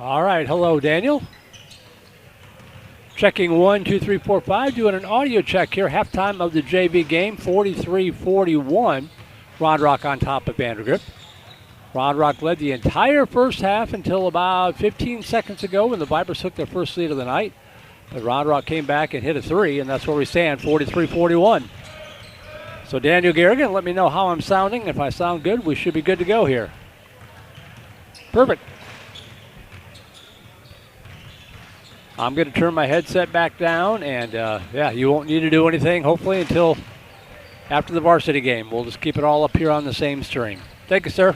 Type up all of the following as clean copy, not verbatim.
All right, hello, Daniel. Checking 1, 2, 3, 4, 5. Doing an audio check here. Halftime of the JV game, 43-41. Round Rock on top of Vandegrift. Round Rock led the entire first half until about 15 seconds ago when the Vipers took their first lead of the night. But Round Rock came back and hit a three, and that's where we stand, 43-41. So Daniel Garrigan, let me know how I'm sounding. If I sound good, we should be good to go here. Perfect. I'm going to turn my headset back down, and yeah, you won't need to do anything, hopefully, until after the varsity game. We'll just keep it all up here on the same stream. Thank you, sir.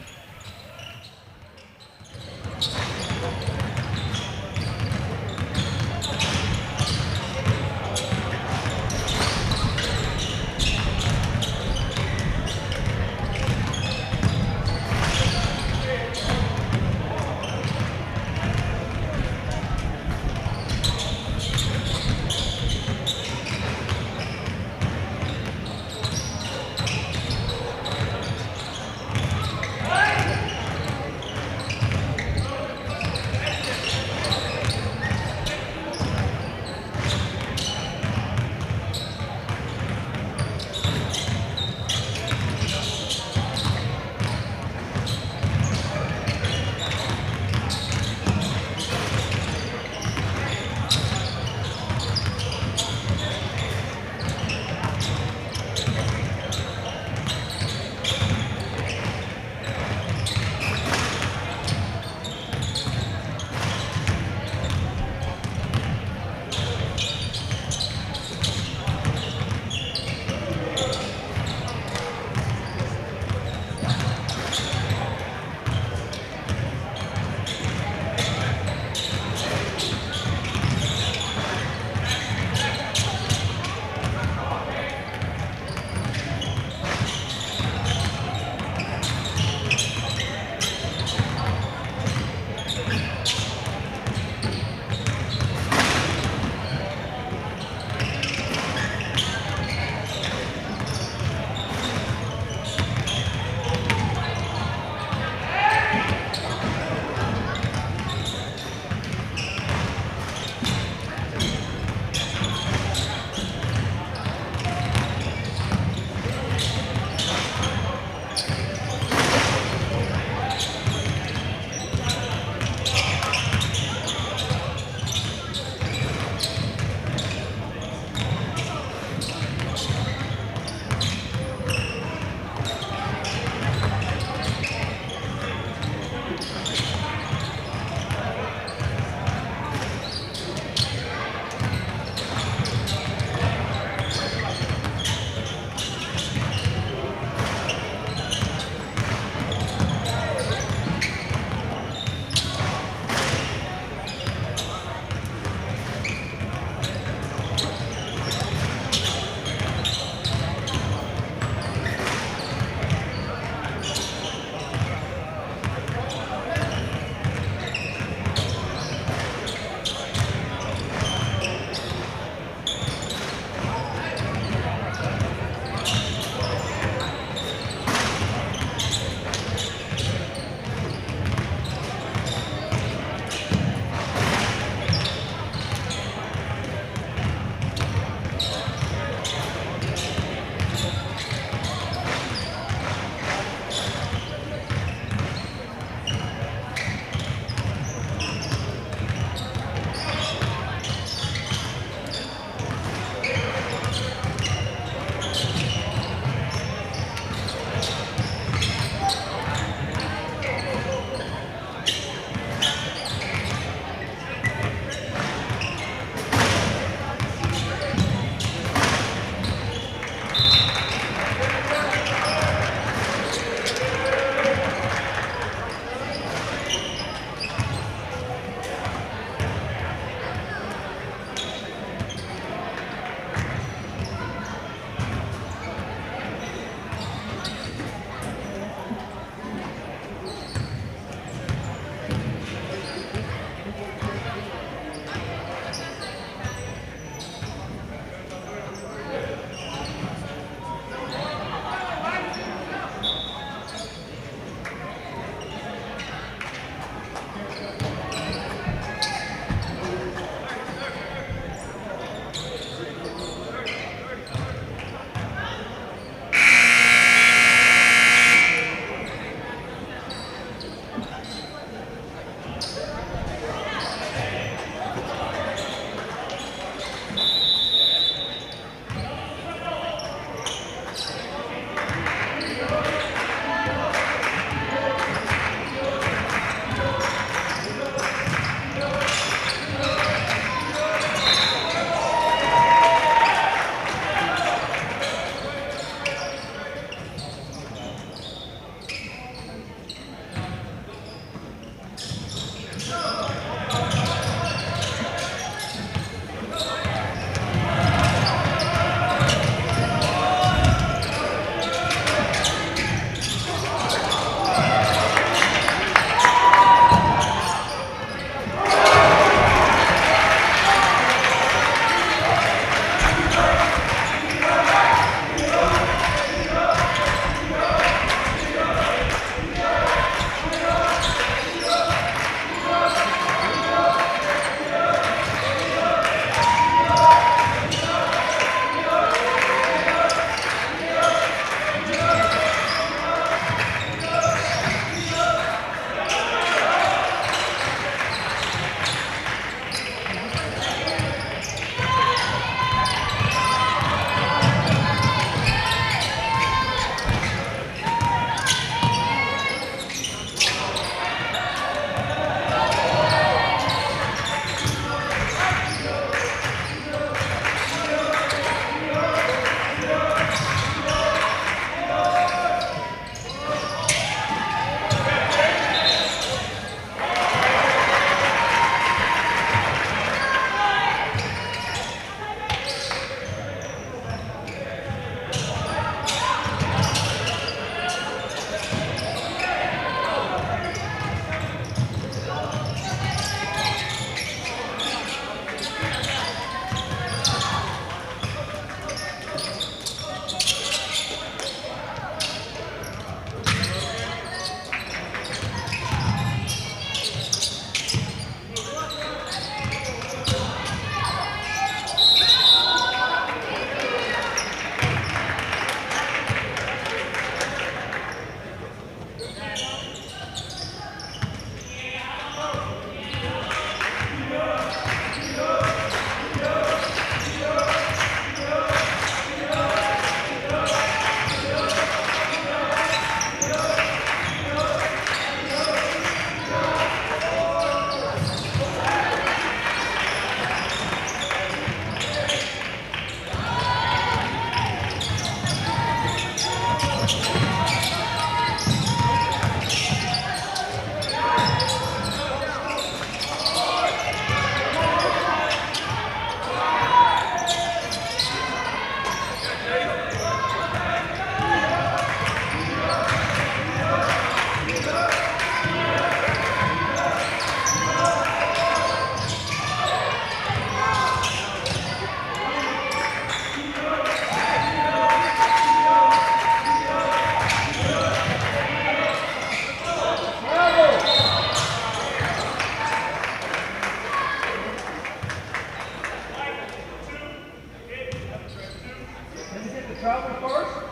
Travel first.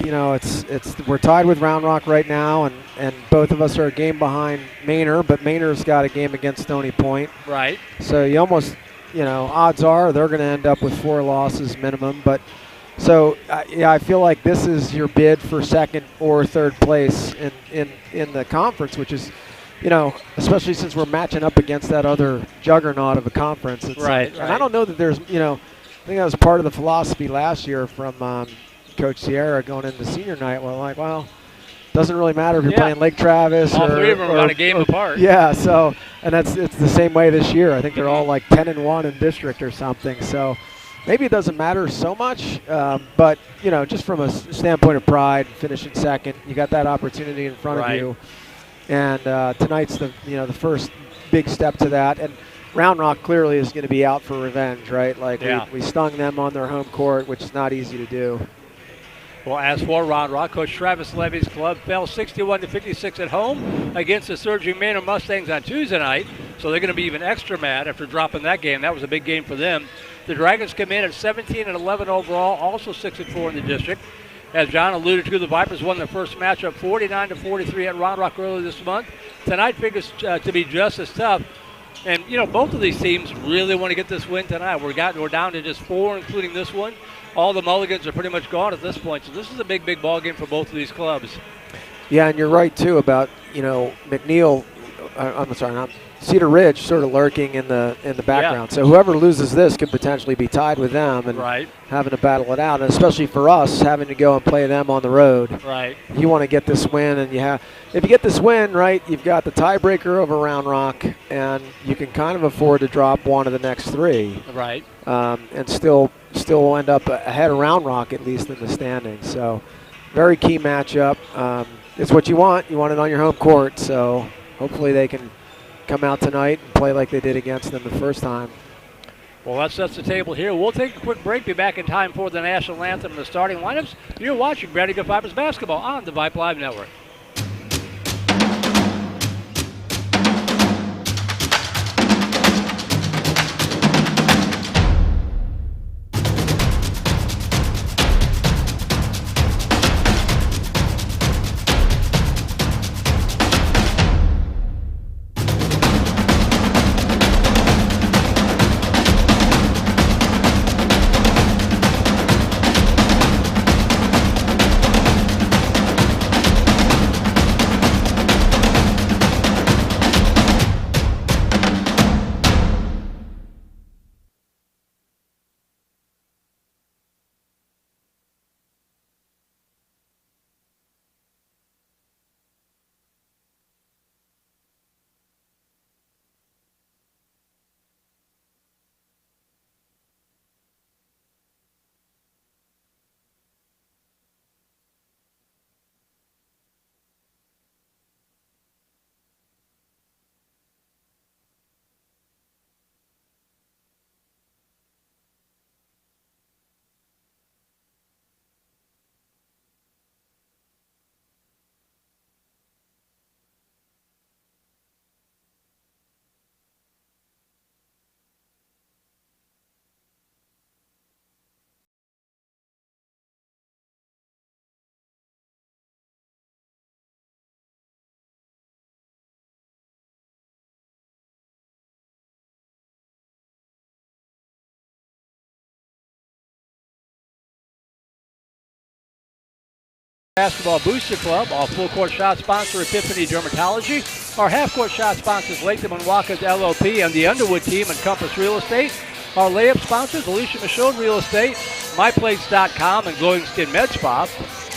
we're tied with Round Rock right now, and both of us are a game behind Manor, but Manor's got a game against Stony Point. Right. So you almost, odds are they're going to end up with 4 losses minimum. But so I feel like this is your bid for second or third place in the conference, which is, especially since we're matching up against that other juggernaut of a conference. Right. And I don't know that there's, I think that was part of the philosophy last year from Coach Sierra going into senior night. We're like, well, doesn't really matter if you're playing Lake Travis all three of them are about a game apart. Yeah, so and it's the same way this year. I think they're all like 10-1 in district or something. So maybe it doesn't matter so much, but just from a standpoint of pride, finishing second, you got that opportunity in front of you, and tonight's the first big step to that. And Round Rock clearly is going to be out for revenge, right? Like we stung them on their home court, which is not easy to do. Well, as for Round Rock, Coach Travis Levy's club fell 61-56 at home against the surging Manor Mustangs on Tuesday night, so they're going to be even extra mad after dropping that game. That was a big game for them. The Dragons come in at 17-11 overall, also 6-4 in the district. As John alluded to, the Vipers won their first matchup 49-43 at Round Rock earlier this month. Tonight figures to be just as tough. And, both of these teams really want to get this win tonight. We're down to just 4, including this one. All the mulligans are pretty much gone at this point. So this is a big, big ball game for both of these clubs. Yeah, and you're right, too, about, McNeil, I'm sorry, not Cedar Ridge sort of lurking in the background. So whoever loses this could potentially be tied with them and having to battle it out. And especially for us, having to go and play them on the road. Right. You want to get this win, and if you get this win, right, you've got the tiebreaker over Round Rock, and you can kind of afford to drop one of the next 3. Right. And still end up ahead of Round Rock, at least in the standings. So very key matchup. It's what you want. You want it on your home court. So hopefully they can come out tonight and play like they did against them the first time. Well, that sets the table here. We'll take a quick break, be back in time for the national anthem and the starting lineups. You're watching Vandegrift Vipers basketball on the Vype Live Network. Basketball Booster Club. Our full court shot sponsor, Epiphany Dermatology. Our half court shot sponsors, Latham and Watkins LLP and the Underwood team and Compass Real Estate. Our layup sponsors, Alicia Michaud Real Estate, MyPlates.com and Glowing Skin Med Spa.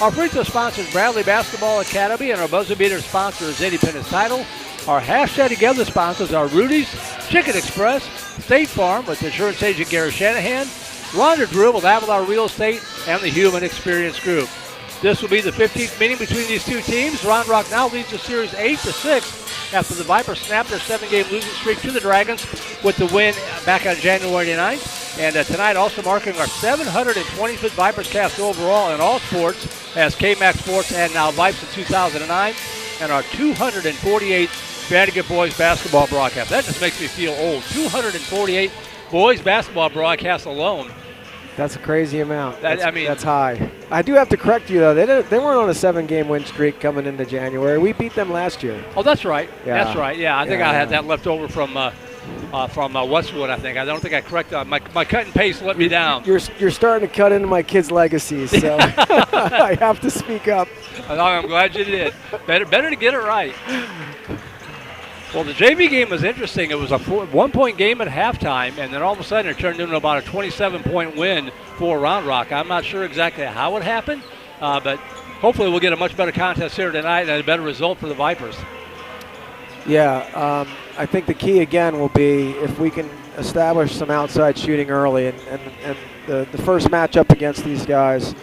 Our free throw sponsors, Bradley Basketball Academy, and our buzzer beater sponsor is Eddie Pennis Title. Our hashtag together sponsors are Rudy's, Chicken Express, State Farm with insurance agent Gary Shanahan, Ron Drew with Avalar Real Estate, and the Human Experience Group. This will be the 15th meeting between these two teams. Round Rock now leads the series 8-6 after the Vipers snapped their 7-game losing streak to the Dragons with the win back on January 9th. And tonight also marking our 725th Vipers cast overall in all sports as K-Max Sports and now Vipes in 2009 and our 248th Vandegrift boys basketball broadcast. That just makes me feel old. 248 boys basketball broadcasts alone. That's a crazy amount. That's high. I do have to correct you, though. They weren't on a 7-game win streak coming into January. We beat them last year. Oh, that's right. Yeah. That's right. Yeah, I think I had that left over from Westwood, I think. I don't think I corrected my cut and paste let me down. You're starting to cut into my kids' legacies, so I have to speak up. I'm glad you did. Better to get it right. Well, the JV game was interesting. It was a 1-point game at halftime, and then all of a sudden it turned into about a 27-point win for Round Rock. I'm not sure exactly how it happened, but hopefully we'll get a much better contest here tonight and a better result for the Vipers. Yeah, I think the key again will be if we can establish some outside shooting early, and the first matchup against these guys,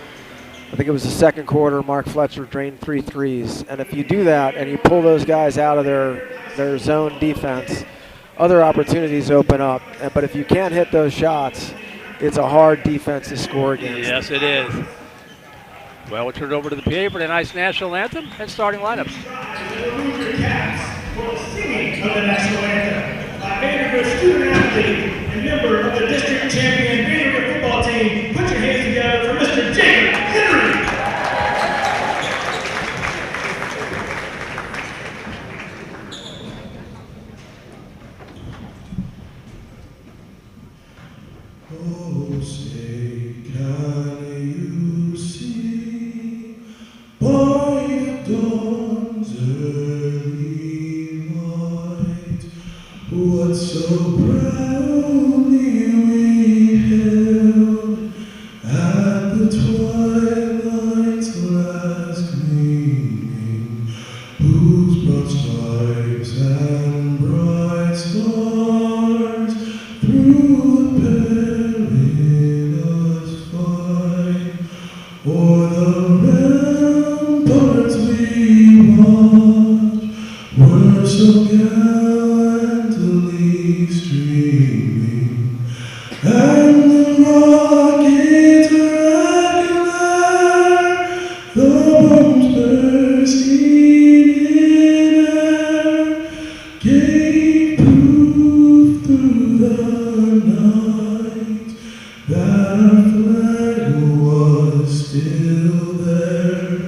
I think it was the second quarter, Mark Fletcher drained 3 threes. And if you do that and you pull those guys out of their zone defense, other opportunities open up. But if you can't hit those shots, it's a hard defense to score against. Yes, it is. Well, we'll turn it over to the PA for tonight's national anthem and starting lineups. For the singing of the national anthem by Vandegrift student athlete and member of the district champion Vandegrift football team. Put your hands together for Mr. Jacob Henry. Oh, say, can you see by the dawn's early light what so proudly we hailed at the twilight's last gleaming, whose broad stripes and bright stars through the perilous fight o'er the ramparts we watched were so gallantly streaming, and the rockets regular, the bombs bursting in air, gave proof through the night that our flag was still there.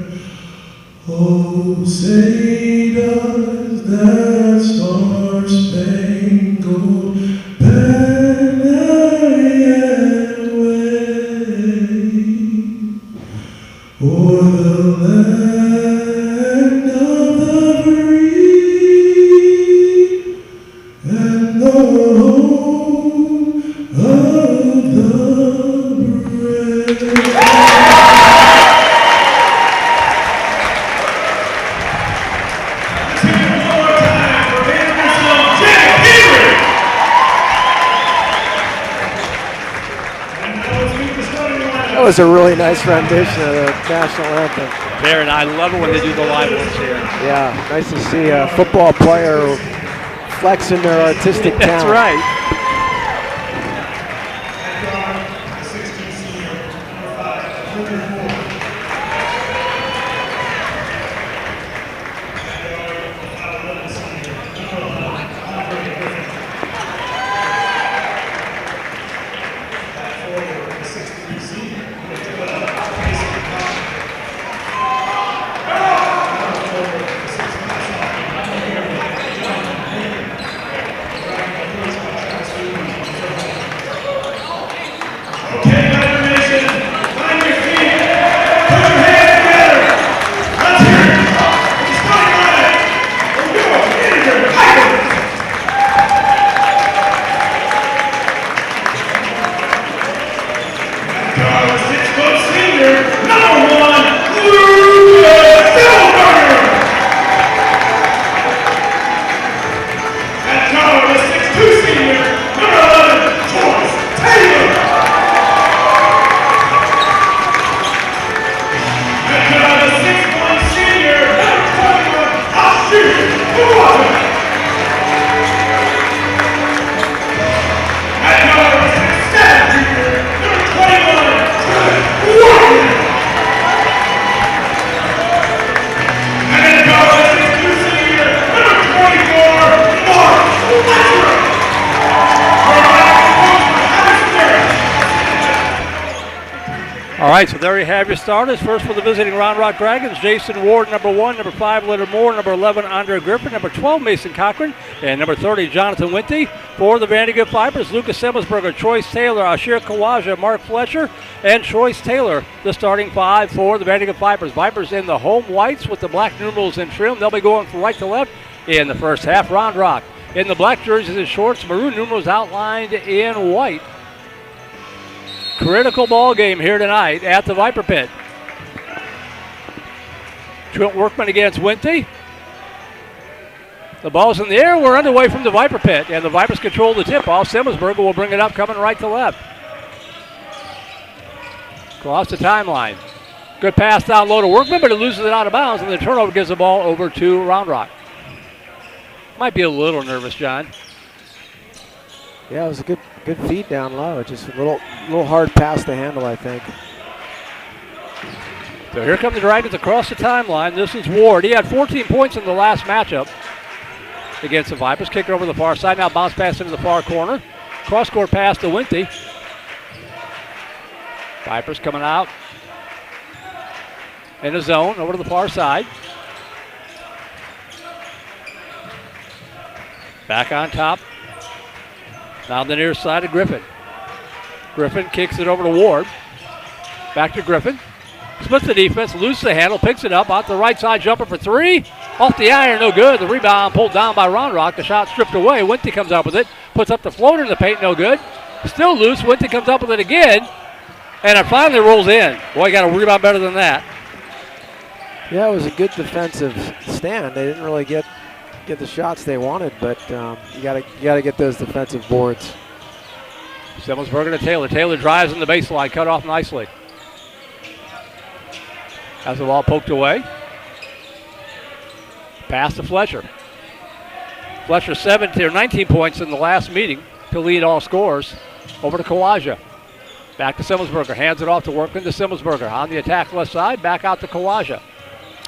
Oh, say does that star-spangled banner yet wave o'er the land of the free and the home of the brave? That was a really nice rendition of the national anthem. There, and I love it when they do the live ones here. Yeah, nice to see a football player flexing their artistic talent. That's right. All right, so there you have your starters. First for the visiting Round Rock Dragons, Jason Ward, number 1, number 5, Leonard Moore, number 11, Andre Griffin, number 12, Mason Cochran, and number 30, Jonathan Winty. For the Vandegrift Vipers, Lucas Semmelsberger, Choice Taylor, Ashir Kawaja, Mark Fletcher, and Choice Taylor, the starting 5 for the Vandegrift Vipers. Vipers in the home whites with the black numerals in trim. They'll be going from right to left in the first half. Round Rock in the black jerseys and shorts, maroon numerals outlined in white. Critical ball game here tonight at the Viper Pit. Trent Workman against Winty. The ball's in the air. We're underway from the Viper Pit, and the Vipers control the tip-off. Semmelsberger will bring it up, coming right to left. Across the timeline. Good pass down low to Workman, but he loses it out of bounds, and the turnover gives the ball over to Round Rock. Might be a little nervous, John. Yeah, it was a good feed down low. Just a little hard pass to handle, I think. So here come the Dragons across the timeline. This is Ward. He had 14 points in the last matchup against the Vipers. Kick it over the far side. Now bounce pass into the far corner. Cross-court pass to Winty. Vipers coming out in the zone over to the far side. Back on top. Now the near side of Griffin. Griffin kicks it over to Ward. Back to Griffin. Splits the defense, loses the handle, picks it up, out the right side, jumper for 3. Off the iron, no good. The rebound pulled down by Round Rock. The shot stripped away. Winty comes up with it. Puts up the floater in the paint, no good. Still loose. Winty comes up with it again. And it finally rolls in. Boy, got a rebound better than that. Yeah, it was a good defensive stand. They didn't really get the shots they wanted, but you gotta get those defensive boards. Semmelsberger to Taylor. Taylor drives in the baseline, cut off nicely. Has the ball poked away. Pass to Fletcher. Fletcher 19 points in the last meeting to lead all scores. Over to Kawaja. Back to Semmelsberger. Hands it off to Workman to Semmelsberger. On the attack left side, back out to Kawaja.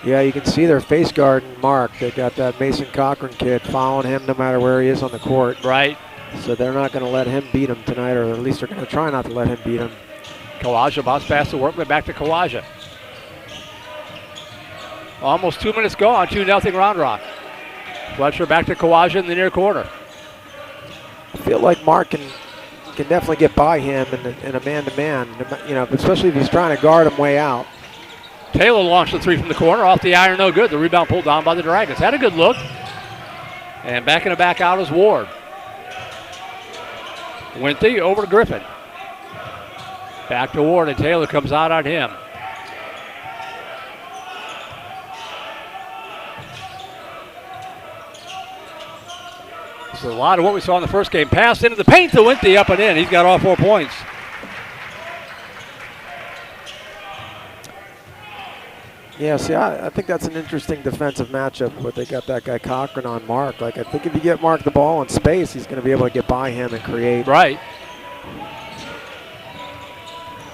Yeah, you can see their face guard and Mark. They got that Mason Cochran kid following him no matter where he is on the court. Right. So they're not going to let him beat him tonight, or at least they're going to try not to let him beat him. Kawaja bounce pass to Workman, back to Kawaja. Almost 2 minutes gone, 2-0 Round Rock. Fletcher back to Kawaja in the near corner. I feel like Mark can definitely get by him in a man-to-man, you know, especially if he's trying to guard him way out. Taylor launched the 3 from the corner, off the iron, no good. The rebound pulled down by the Dragons. Had a good look. And backing it back out is Ward. Winty over to Griffin. Back to Ward, and Taylor comes out on him. This is a lot of what we saw in the first game. Pass into the paint to Winty, up and in. He's got all 4 points. Yeah, see, I think that's an interesting defensive matchup, but they got that guy Cochran on Mark. Like, I think if you get Mark the ball in space, he's going to be able to get by him and create. Right.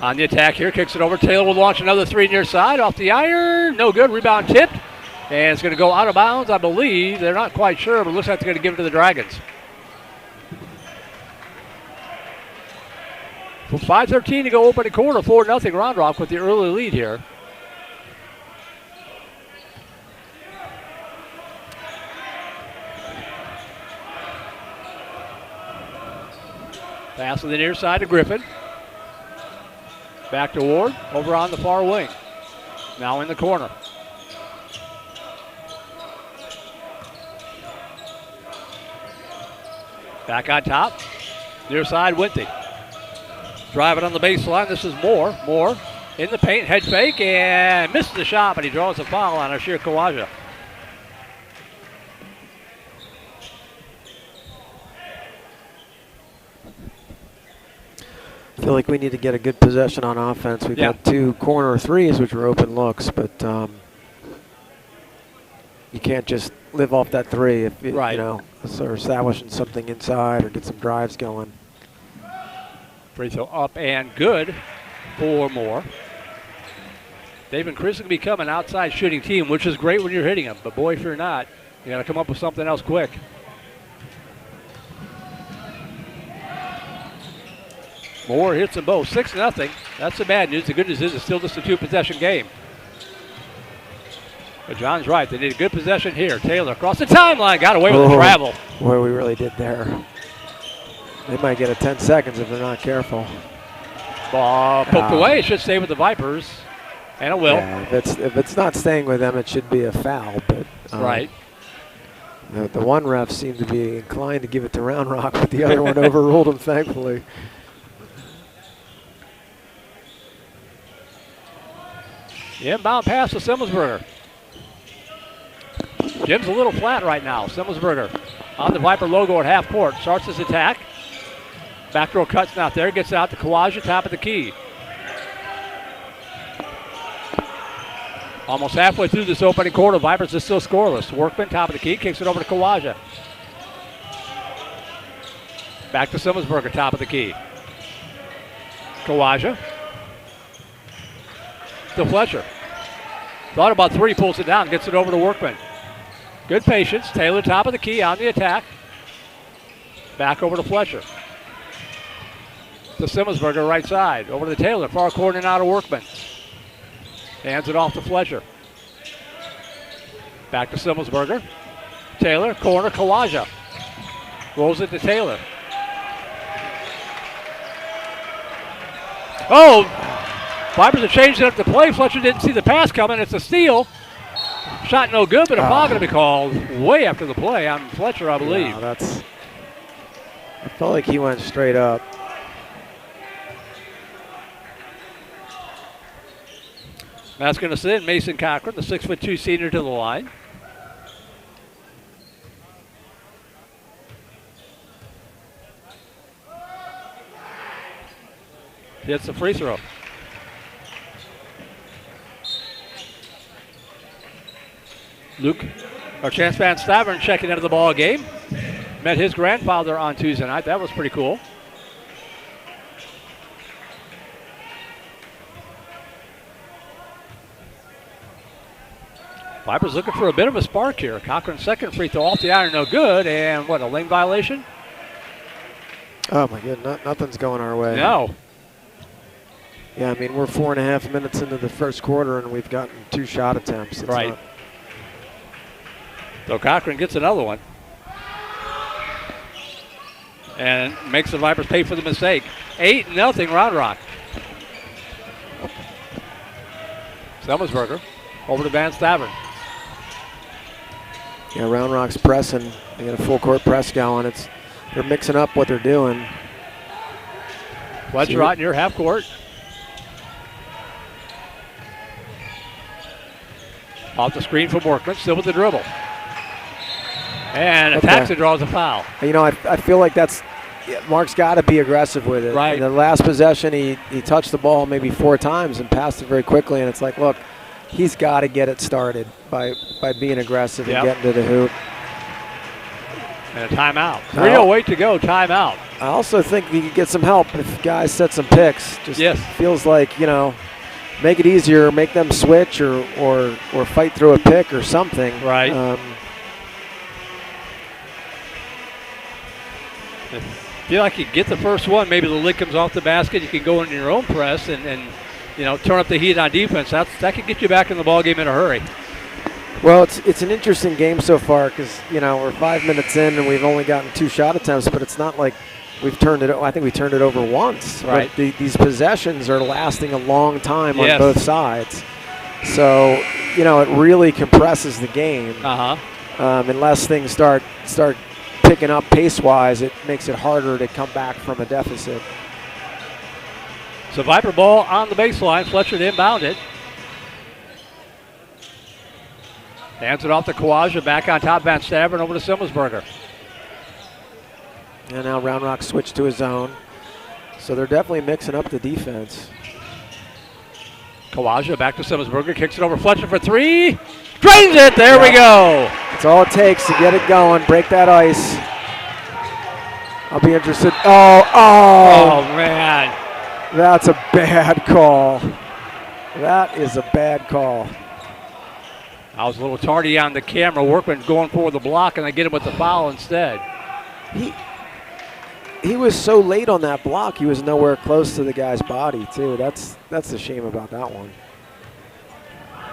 On the attack here, kicks it over. Taylor will launch another 3 near side, off the iron. No good, rebound tipped. And it's going to go out of bounds, I believe. They're not quite sure, but it looks like they're going to give it to the Dragons. For 5:13 to go opening quarter, 4-0 Round Rock with the early lead here. Pass to the near side to Griffin. Back to Ward, over on the far wing. Now in the corner. Back on top. Near side, Winty. Driving on the baseline. This is Moore. Moore in the paint, head fake, and misses the shot, but he draws a foul on Ashir Kawaja. I feel like we need to get a good possession on offense. We've got 2 corner threes, which were open looks, but you can't just live off that 3 if you know, sort of establishing something inside or get some drives going. Free throw up and good for Moore. They've increasingly become an outside shooting team, which is great when you're hitting them, but boy, if you're not, you got to come up with something else quick. Moore hits them both. 6-0. That's the bad news. The good news is it's still just a 2-possession game. But John's right. They need a good possession here. Taylor across the timeline. Got away with the travel. Boy, we really did there. They might get a 10 seconds if they're not careful. Ball poked away. It should stay with the Vipers. And it will. Yeah, if it's not staying with them, it should be a foul. But right. The one ref seemed to be inclined to give it to Round Rock, but the other one overruled him, thankfully. Inbound pass to Simmelsberger. Jim's a little flat right now. Simmelsberger on the Viper logo at half court. Starts his attack. Back row cut's not there. Gets it out to Kawaja, top of the key. Almost halfway through this opening quarter, Vipers is still scoreless. Workman, top of the key, kicks it over to Kawaja. Back to Simmelsberger, top of the key. Kawaja. To Fletcher. Thought about three, pulls it down, gets it over to Workman. Good patience. Taylor, top of the key, on the attack. Back over to Fletcher. To Simmelsberger, right side. Over to Taylor, far corner and out of Workman. Hands it off to Fletcher. Back to Simmelsberger. Taylor, corner, Kawaja. Rolls it to Taylor. Oh! Vipers have changed it up to play. Fletcher didn't see the pass coming. It's a steal. Shot no good, but a foul going to be called way after the play on Fletcher, I believe. Yeah, I felt like he went straight up. That's going to send Mason Cochran, the 6'2" senior, to the line. Hits the free throw. Chance Van Stavern checking into the ball game. Met his grandfather on Tuesday night. That was pretty cool. Vipers looking for a bit of a spark here. Cochran's second free throw off the iron, no good. And what, a lane violation? Oh my goodness, nothing's going our way. No. Yeah, I mean, we're 4.5 minutes into the first quarter and we've gotten 2 shot attempts. It's right. So Cochran gets another one. And makes the Vipers pay for the mistake. 8-0 Round Rock. Simmelsberger over to Van Stavern. Yeah, Round Rock's pressing. They got a full court press going. They're mixing up what they're doing. Fletcher out near half court. Off the screen from Workman, still with the dribble. And attacks and draws a foul. You know, I feel like Mark's got to be aggressive with it. Right. In the last possession, he touched the ball maybe 4 times and passed it very quickly. And it's like, look, he's got to get it started by being aggressive and getting to the hoop. And a timeout. 3:08 to go, timeout. I also think he could get some help if guys set some picks. Just feels like, you know, make it easier, make them switch or fight through a pick or something. Right. If you like you get the first one, maybe the lid comes off the basket, you can go into your own press and you know, turn up the heat on defense. That could get you back in the ball game in a hurry. Well, it's an interesting game so far because, you know, we're 5 minutes in and we've only gotten 2 shot attempts, but it's not like we've turned it. I think we turned it over once. Right. But these possessions are lasting a long time on both sides. So, you know, it really compresses the game. Unless things start picking up pace-wise, it makes it harder to come back from a deficit. So Viper ball on the baseline. Fletcher to inbound it. Hands it off to Kawaja. Back on top, Van Stavern over to Simmelsberger. And now Round Rock switched to his zone. So they're definitely mixing up the defense. Kawaja back to Simmelsberger. Kicks it over Fletcher for 3. Drains it. There we go. That's all it takes to get it going. Break that ice. I'll be interested. Oh, man. That's a bad call. That is a bad call. I was a little tardy on the camera. Workman going for the block, and I get him with the foul instead. he was so late on that block. He was nowhere close to the guy's body too. That's the shame about that one.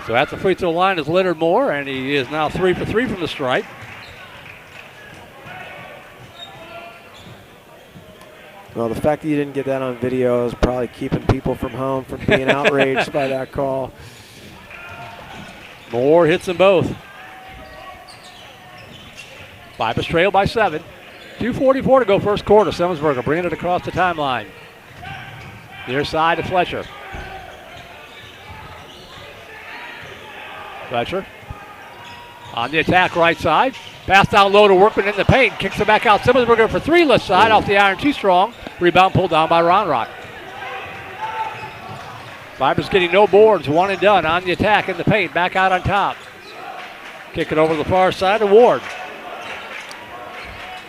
So at the free throw line is Leonard Moore, and he is now 3 for 3 from the stripe. Well, the fact that you didn't get that on video is probably keeping people from home from being outraged by that call. Moore hits them both. Vype trail by 7. 2:44 to go first quarter. Semmelsberger bringing it across the timeline. Near side to Fletcher. Fletcher on the attack right side. Pass down low to Workman in the paint. Kicks it back out. Semmelsberger for 3 left side off the iron. Too strong. Rebound pulled down by Roundrock. Vipers getting no boards. 1 and done on the attack in the paint. Back out on top. Kick it over to the far side to Ward.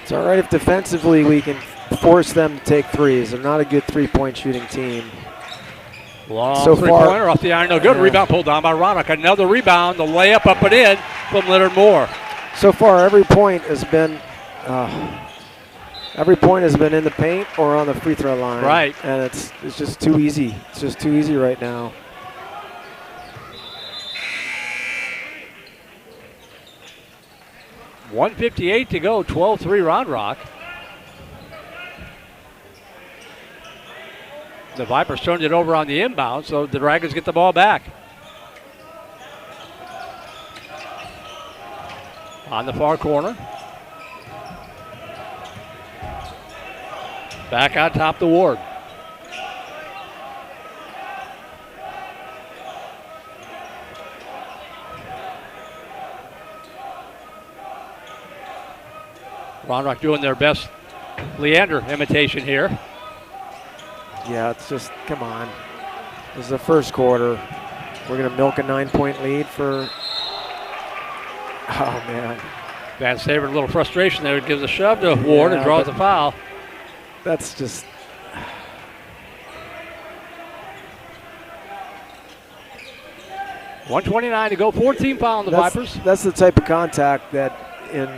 It's all right if defensively we can force them to take threes. They're not a good three-point shooting team. Long so three-pointer off the iron, no good. Rebound pulled down by Roundrock. Another rebound, the layup up and in from Leonard Moore. So far, every point has been in the paint or on the free throw line. Right. And it's just too easy. It's just too easy right now. .158 to go, 12-3 Roundrock. The Vipers turned it over on the inbound, so the Dragons get the ball back. On the far corner. Back on top to Ward. Roundrock doing their best Leander imitation here. Yeah, it's just, come on. This is the first quarter. We're going to milk a 9-point lead for, oh man. Van Stavern, a little frustration there. Gives a shove to Ward and draws a foul. That's just. .129 to go, 14 foul on the Vipers. That's the type of contact that in,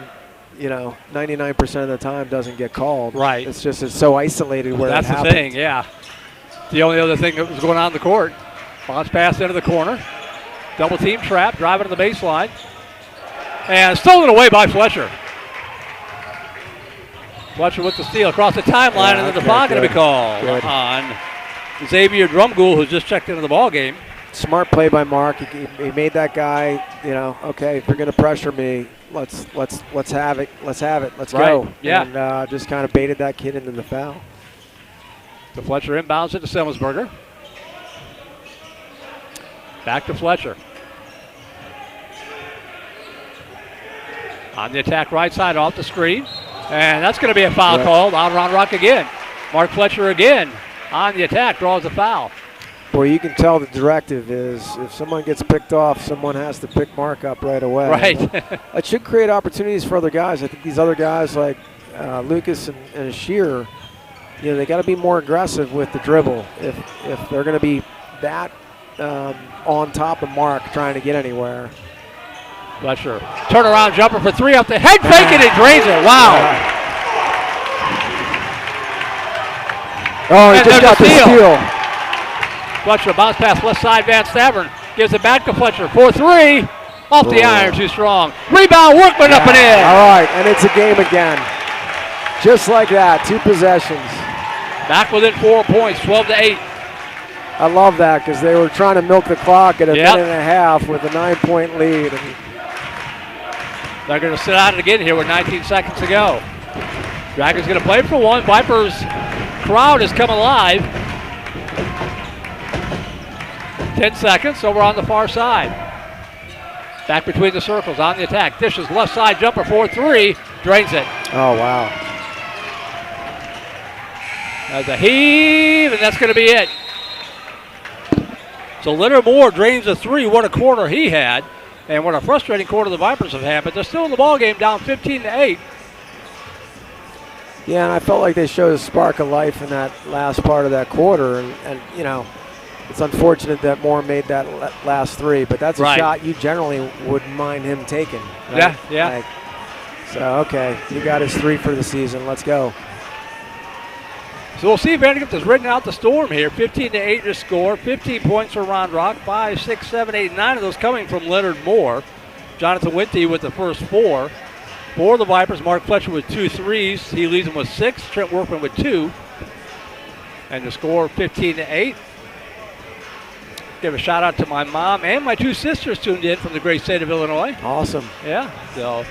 99% of the time doesn't get called. Right. It's just, it's so isolated where that's that the thing, yeah. The only other thing that was going on in the court. Bounce pass into the corner. Double team trap, driving to the baseline. And stolen away by Fletcher. Fletcher with the steal across the timeline, and then the foul going to be called on Xavier Drumgoole, who's just checked into the ball game. Smart play by Mark. He made that guy, okay, if you're going to pressure me, let's have it. Let's go. Yeah. And just kind of baited that kid into the foul. So Fletcher inbounds it to Semmelsberger. Back to Fletcher. On the attack right side off the screen. And that's going to be a foul called on Roundrock again. Mark Fletcher again on the attack, draws a foul. Boy, you can tell the directive is if someone gets picked off, someone has to pick Mark up right away. Right. It should create opportunities for other guys. I think these other guys like Lucas and Shearer, they got to be more aggressive with the dribble if they're going to be that on top of Mark trying to get anywhere. Fletcher, turnaround jumper for 3 off the head fake it and drains it. Wow. Oh, he just got the steal. Fletcher bounce pass left side. Van Stavern gives it back to Fletcher. 4-3 off the iron, too strong. Rebound, Workman up and in. All right, and it's a game again. Just like that, 2 possessions. Back within 4 points, 12-8. I love that because they were trying to milk the clock at a minute and a half with a 9-point lead. They're going to sit out it again here with 19 seconds to go. Dragons going to play for 1. Vipers crowd has come alive. 10 seconds over on the far side. Back between the circles on the attack. Dishes left side jumper 4-3. Drains it. Oh, wow. There's a heave, and that's going to be it. So Leonard Moore drains a 3. What a quarter he had. And what a frustrating quarter the Vipers have had. But they're still in the ball game, down 15-8. Yeah, and I felt like they showed a spark of life in that last part of that quarter. And it's unfortunate that Moore made that last 3. But that's a shot you generally wouldn't mind him taking. Right? Yeah. So, okay, he got his 3 for the season. Let's go. So we'll see if Vandegrift has ridden out the storm here. 15-8 to score. 15 points for Round Rock. 5, 6, 7, 8, 9 of those coming from Leonard Moore. Jonathan Winty with the first 4. For the Vipers, Mark Fletcher with 2 threes. He leads them with 6. Trent Workman with 2. And the score 15-8. Give a shout out to my mom and my 2 sisters tuned in from the great state of Illinois. Awesome. Yeah, so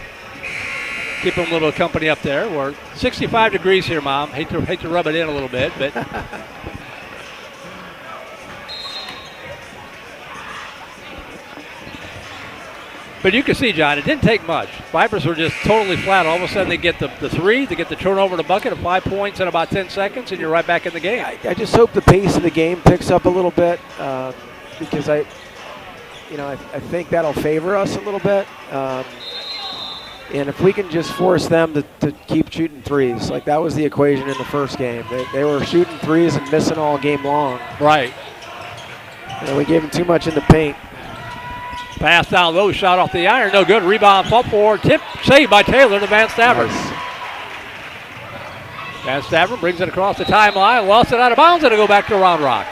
keep them a little company up there. We're 65 degrees here, Mom. Hate to rub it in a little bit, but but you can see, John, it didn't take much. Vipers were just totally flat. All of a sudden they get the 3, they get the turnover to bucket of 5 points in about 10 seconds, and you're right back in the game. I just hope the pace of the game picks up a little bit because I think that'll favor us a little bit. And if we can just force them to keep shooting threes, like that was the equation in the first game. They were shooting threes and missing all game long. Right. And we gave them too much in the paint. Pass down low, shot off the iron, no good. Rebound, fall forward, tip, saved by Taylor to Van Stavern. Nice. Van Stavern brings it across the timeline, lost it out of bounds, and it'll go back to Round Rock.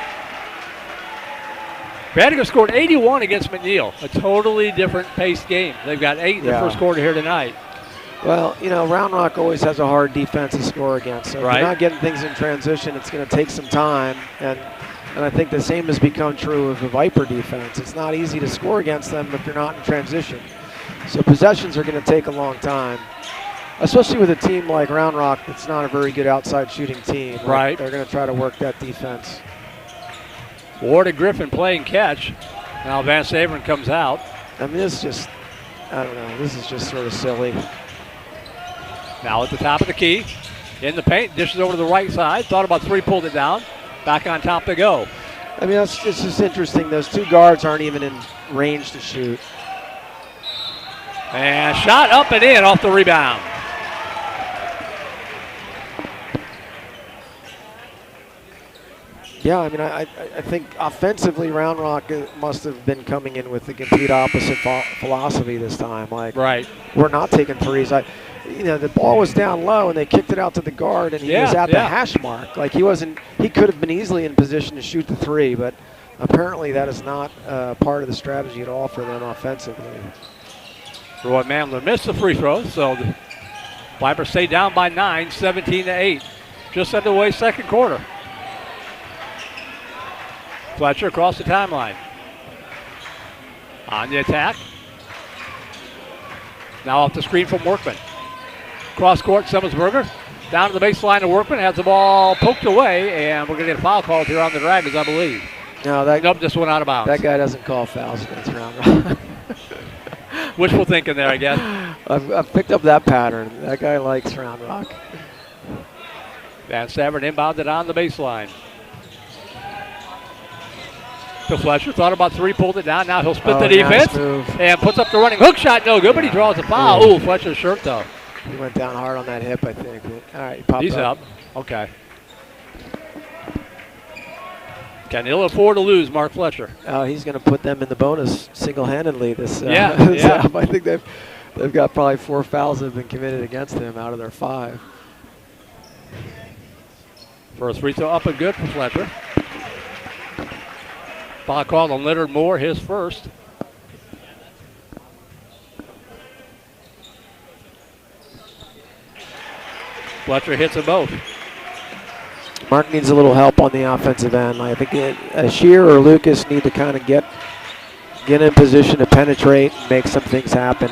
Vandegrift scored 81 against McNeil, a totally different paced game. They've got 8 in the first quarter here tonight. Well, Round Rock always has a hard defense to score against. So if you're not getting things in transition, it's going to take some time. And I think the same has become true of the Viper defense. It's not easy to score against them if you're not in transition. So possessions are going to take a long time, especially with a team like Round Rock that's not a very good outside shooting team. Right. They're going to try to work that defense. Ward and Griffin playing catch. Now Van Stavern comes out. I mean, this is just, I don't know, this is just sort of silly. Now at the top of the key, in the paint, dishes over to the right side. Thought about 3, pulled it down. Back on top to go. I mean, it's just interesting. Those 2 guards aren't even in range to shoot. And shot up and in off the rebound. Yeah, I mean, I think offensively, Round Rock must have been coming in with the complete opposite philosophy this time. Like, we're not taking threes. The ball was down low, and they kicked it out to the guard, and he was at the hash mark. Like, he could have been easily in position to shoot the 3, but apparently that is not part of the strategy at all for them offensively. Roy Mamler missed the free throw, so the Vipers stay down by 9, 17-8. Just underway second quarter. Fletcher across the timeline. On the attack. Now off the screen from Workman. Cross court, Semmelsberger. Down to the baseline to Workman. Has the ball poked away, and we're going to get a foul called here on the Dragons, I believe. No, nope, just went out of bounds. That guy doesn't call fouls against Round Rock. Wishful thinking there, I guess. I've picked up that pattern. That guy likes Round Rock. Van Stavern inbounded on the baseline. To Fletcher, thought about 3, pulled it down. Now he'll split the defense and puts up the running hook shot. No good, but he draws a foul. Ooh, Fletcher's shirt though. He went down hard on that hip, I think. All right, he popped He's up. Okay. Can ill afford to lose, Mark Fletcher. Oh, he's going to put them in the bonus single-handedly. This half. I think they've got probably 4 fouls that have been committed against him out of their 5. First free throw up and good for Fletcher. Foul called on Leonard Moore, his first. Fletcher hits them both. Mark needs a little help on the offensive end. I think Shear or Lucas need to kind of get in position to penetrate and make some things happen.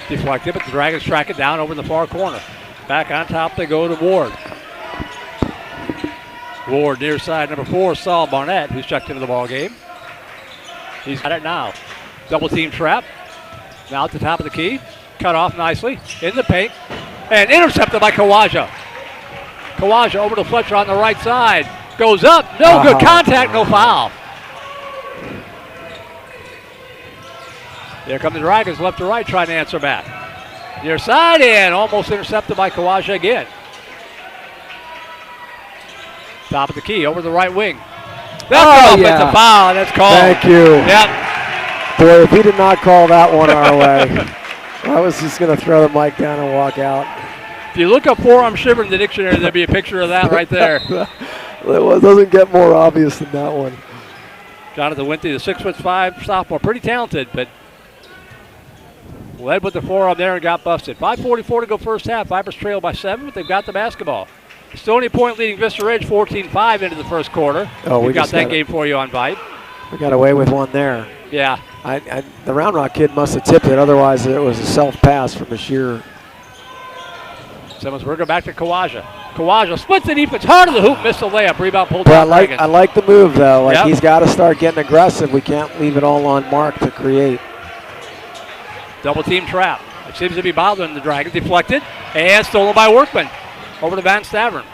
Deflected, but the Dragons track it down over in the far corner. Back on top they go to Ward. Ward near side number 4, Saul Barnett, who's checked into the ball game. He's got it now. Double team trap. Now at the top of the key. Cut off nicely. In the paint. And intercepted by Kawaja. Kawaja over to Fletcher on the right side. Goes up. No good contact, no foul. There come the Dragons left to right trying to answer back. Near side and almost intercepted by Kawaja again. Top of the key, over the right wing. That's an offensive foul, that's called. Thank you. Yep. Boy, if he did not call that one our way, I was just going to throw the mic down and walk out. If you look up forearm shiver in the dictionary, there'll be a picture of that right there. It doesn't get more obvious than that one. Jonathan Winthy, the 6'5" sophomore, pretty talented, but led with the forearm there and got busted. 5:44 to go first half. Vipers trail by 7, but they've got the basketball. Stony Point leading Vista Ridge 14-5 into the first quarter. We've got that game for you on Vype. We got away with one there. Yeah. The Round Rock kid must have tipped it, otherwise it was a self-pass from Bashir. Simmonsberger back to Kawaja. Kawaja splits the defense hard to the hoop, missed the layup. Rebound pulled down. I like the move, though. He's got to start getting aggressive. We can't leave it all on Mark to create. Double team trap. It seems to be bothering the Dragons. Deflected and stolen by Workman. Over to Van Stavern.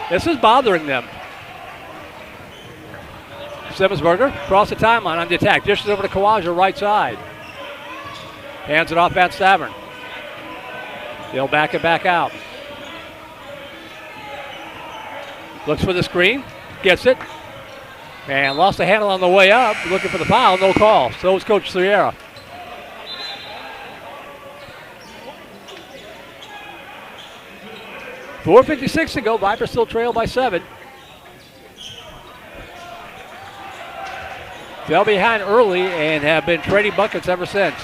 This is bothering them. Simmonsberger across the timeline on the attack. Dishes over to Kawaja, right side. Hands it off Van Stavern. He'll back it back out. Looks for the screen. Gets it. And lost the handle on the way up. Looking for the foul. No call. So is Coach Sierra. .456 to go. Vipers still trail by 7. Fell behind early and have been trading buckets ever since.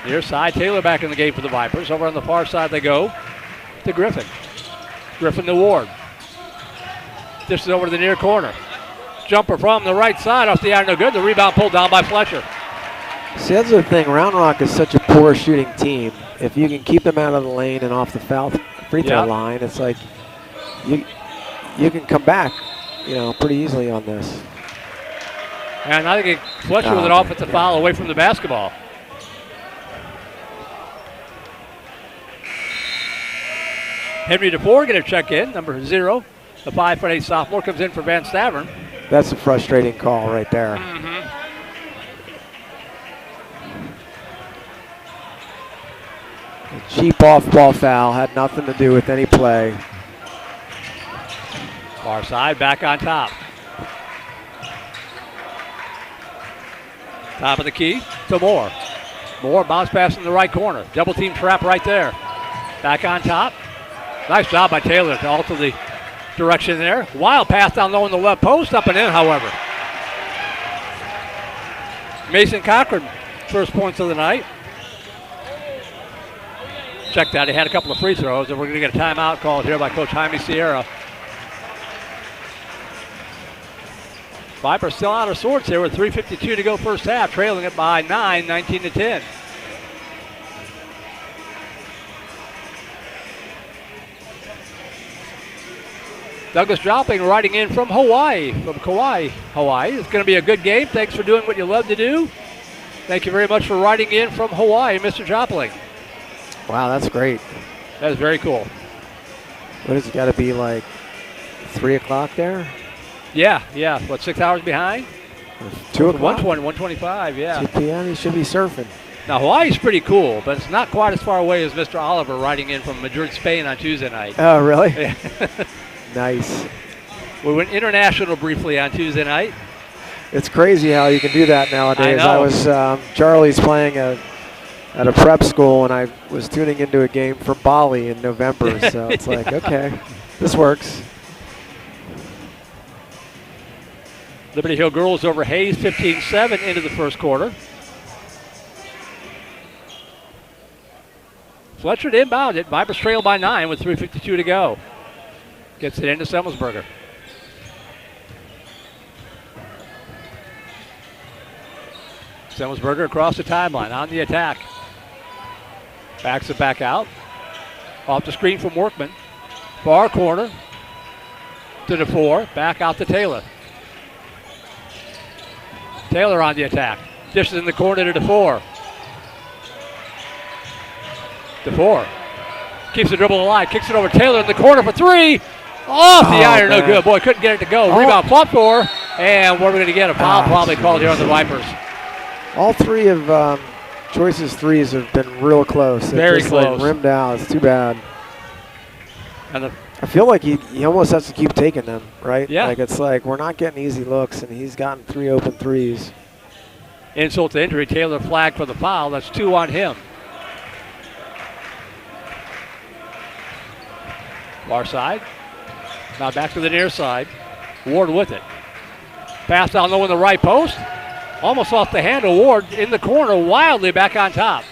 Near side, Taylor back in the game for the Vipers. Over on the far side they go to Griffin. Griffin to Ward. This is over to the near corner. Jumper from the right side off the iron, no good. The rebound pulled down by Fletcher. See, that's the thing. Round Rock is such a poor shooting team. If you can keep them out of the lane and off the free throw line, it's like you can come back, pretty easily on this. And I think Fletcher with an offensive foul away from the basketball. Henry DeFore going to check in, number 0. The 5'8" sophomore comes in for Van Stavern. That's a frustrating call right there. A cheap off-ball foul, had nothing to do with any play. Far side, back on top. Top of the key to Moore. Moore bounce pass in the right corner. Double team trap right there. Back on top. Nice job by Taylor to alter the direction there. Wild pass down low in the left post, up and in, however. Mason Cochran, first points of the night. Check that, he had a couple of free throws, and we're going to get a timeout called here by Coach Jaime Sierra. Vipers still out of sorts here with 3:52 to go first half, trailing it by 9, 19-10. Douglas Dropping riding in from Hawaii, from Kauai, Hawaii. It's going to be a good game. Thanks for doing what you love to do. Thank you very much for riding in from Hawaii, Mr. Dropping. Wow, that's great. That is very cool. What has it got to be, like 3 o'clock there? Yeah. What, 6 hours behind? 2 o'clock? 1:25, yeah. 2 p.m., he should be surfing. Now, Hawaii's pretty cool, but it's not quite as far away as Mr. Oliver riding in from Madrid, Spain on Tuesday night. Oh, really? Yeah. Nice. We went international briefly on Tuesday night. It's crazy how you can do that nowadays. I was Charlie's playing at a prep school, and I was tuning into a game from Bali in November. So it's like, okay, this works. Liberty Hill girls over Hayes, 15-7 into the first quarter. Fletcher to inbound it. Vipers trail by 9 with 3:52 to go. Gets it into Semmelsberger. Semmelsberger across the timeline on the attack. Backs it back out. Off the screen from Workman. Far corner to DeFore. Back out to Taylor. Taylor on the attack. Dishes in the corner to DeFore. DeFore keeps the dribble alive. Kicks it over Taylor in the corner for 3. Off the iron, no good. Boy, couldn't get it to go. Rebound fought for. And what are we going to get? A foul probably called here on the Vipers. All 3 of Choice's threes have been real close. Very just close. Like rimmed out. It's too bad. And I feel like he almost has to keep taking them, right? Yeah. Like it's like we're not getting easy looks, and he's gotten 3 open threes. Insult to injury. Taylor flagged for the foul. That's 2 on him. Far side. Now back to the near side. Ward with it. Pass down low in the right post. Almost off the handle. Ward in the corner, wildly back on top.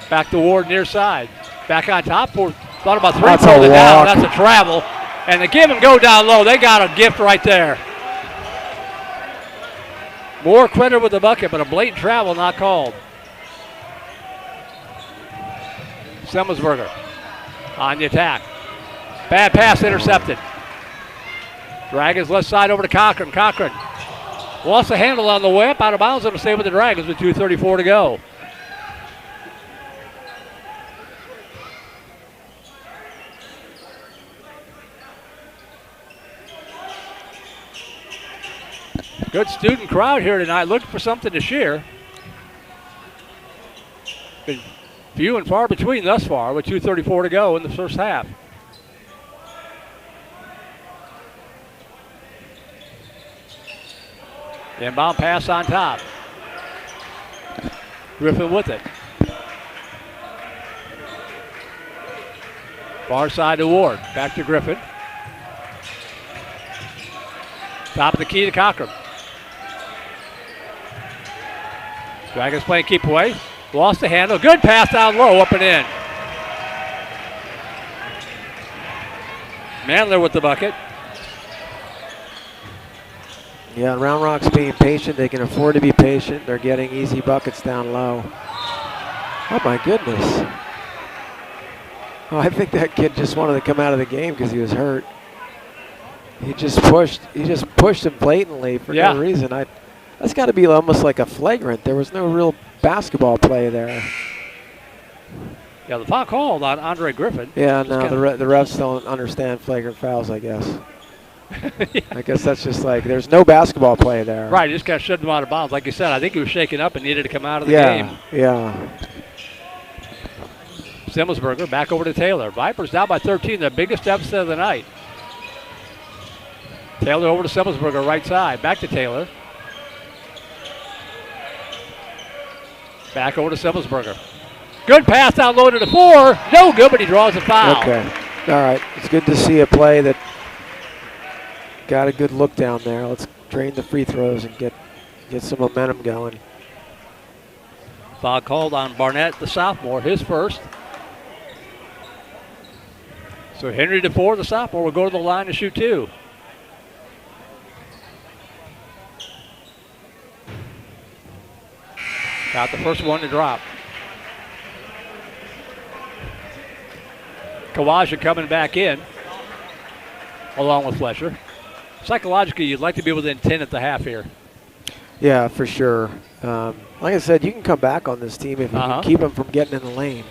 Back to Ward near side. Back on top. Thought about three. That's pulled a it down. walk. That's a travel. And the give and go down low. They got a gift right there. More credit with the bucket, but a blatant travel not called. Semmelsberger on the attack. Bad pass intercepted. Dragons left side over to Cochran. Cochran lost the handle on the way up, out of bounds. It'll stay with the Dragons with 2:34 to go. Good student crowd here tonight, looking for something to share. Been few and far between thus far with 2:34 to go in the first half. Inbound pass on top. Griffin with it. Far side to Ward. Back to Griffin. Top of the key to Cochran. Dragons playing keep away. Lost the handle. Good pass down low, up and in. Mandler with the bucket. Yeah, Round Rock's being patient. They can afford to be patient. They're getting easy buckets down low. Oh my goodness. Oh, I think that kid just wanted to come out of the game because he was hurt. He just pushed him blatantly for no reason. That's got to be almost like a flagrant. There was no real basketball play there. Yeah, the foul called on Andre Griffin. Yeah, no, the refs don't understand flagrant fouls, I guess. Yeah. I guess that's just like, there's no basketball play there. Right, he just got shoved him out of bounds. Like you said, I think he was shaken up and needed to come out of the game. Yeah. Semmelsberger back over to Taylor. Vipers down by 13, the biggest deficit of the night. Taylor over to Semmelsberger, right side. Back to Taylor. Back over to Semmelsberger. Good pass down low to the 4. No good, but he draws a foul. Okay. All right. It's good to see a play that got a good look down there. Let's drain the free throws and get some momentum going. Foul called on Barnett, the sophomore, his first. So Henry DeFore, the sophomore, will go to the line to shoot 2. Got the first one to drop. Kawaja coming back in, along with Flesher. Psychologically, you'd like to be within 10 at the half here. Yeah, for sure. Like I said, you can come back on this team if you can keep them from getting in the lane.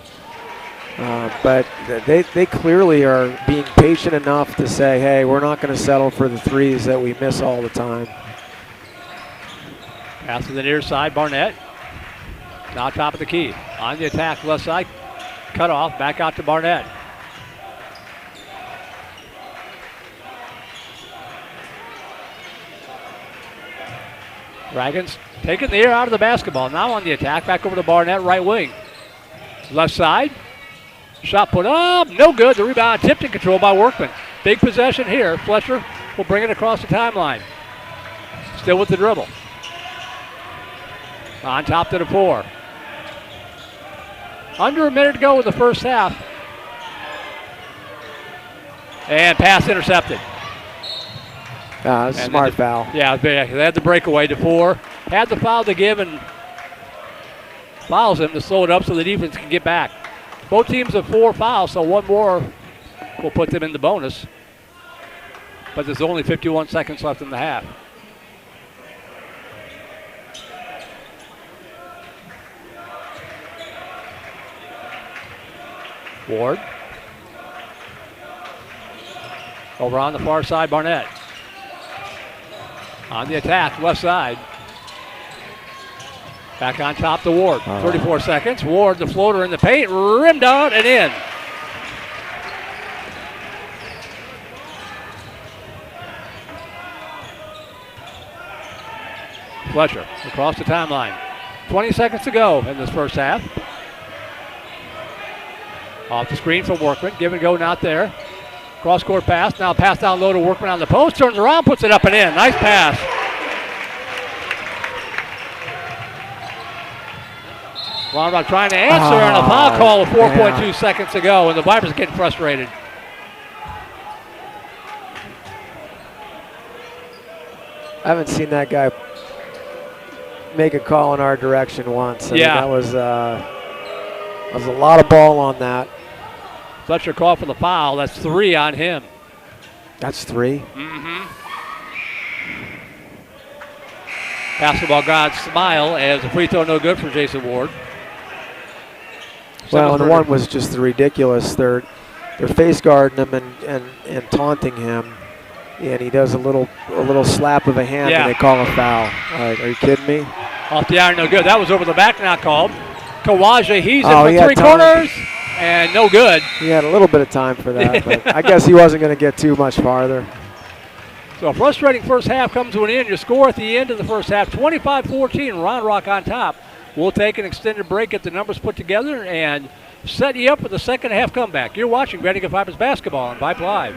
But they clearly are being patient enough to say, hey, we're not going to settle for the threes that we miss all the time. Pass to the near side, Barnett. Now top of the key. On the attack, left side. Cut off, back out to Barnett. Dragons taking the air out of the basketball. Now on the attack, back over to Barnett, right wing. Left side. Shot put up, no good. The rebound tipped and controlled by Workman. Big possession here. Flesher will bring it across the timeline. Still with the dribble. On top to the 4. Under a minute to go in the first half. And pass intercepted. Smart foul. Yeah, they had the breakaway to 4. Had the foul to give and fouls him to slow it up so the defense can get back. Both teams have 4 fouls, so one more will put them in the bonus. But there's only 51 seconds left in the half. Ward. Over on the far side, Barnett. On the attack, left side. Back on top to Ward. 34 seconds. Ward, the floater in the paint, rimmed out and in. Fletcher across the timeline. 20 seconds to go in this first half. Off the screen from Workman. Give and go not there. Cross-court pass. Now pass down low to Workman on the post. Turns around, puts it up and in. Nice pass. Round trying to answer and a foul call of 4.2 seconds ago, and the Vipers are getting frustrated. I haven't seen that guy make a call in our direction once. I mean, that was a lot of ball on that. Fletcher called for the foul. That's 3 on him. That's 3? Mm-hmm. Basketball gods smile as the free throw no good for Jason Ward. Well, and one was just ridiculous. They're face guarding him and taunting him, and he does a little slap of a hand, and they call a foul. Like, are you kidding me? Off the iron, no good. That was over the back, not called. Kawaja, he's in for 3 corners, and no good. He had a little bit of time for that, but I guess he wasn't going to get too much farther. So a frustrating first half comes to an end. Your score at the end of the first half, 25-14, Round Rock on top. We'll take an extended break, get the numbers put together, and set you up with the second half comeback. You're watching Vandegrift Vipers basketball on Vype Live.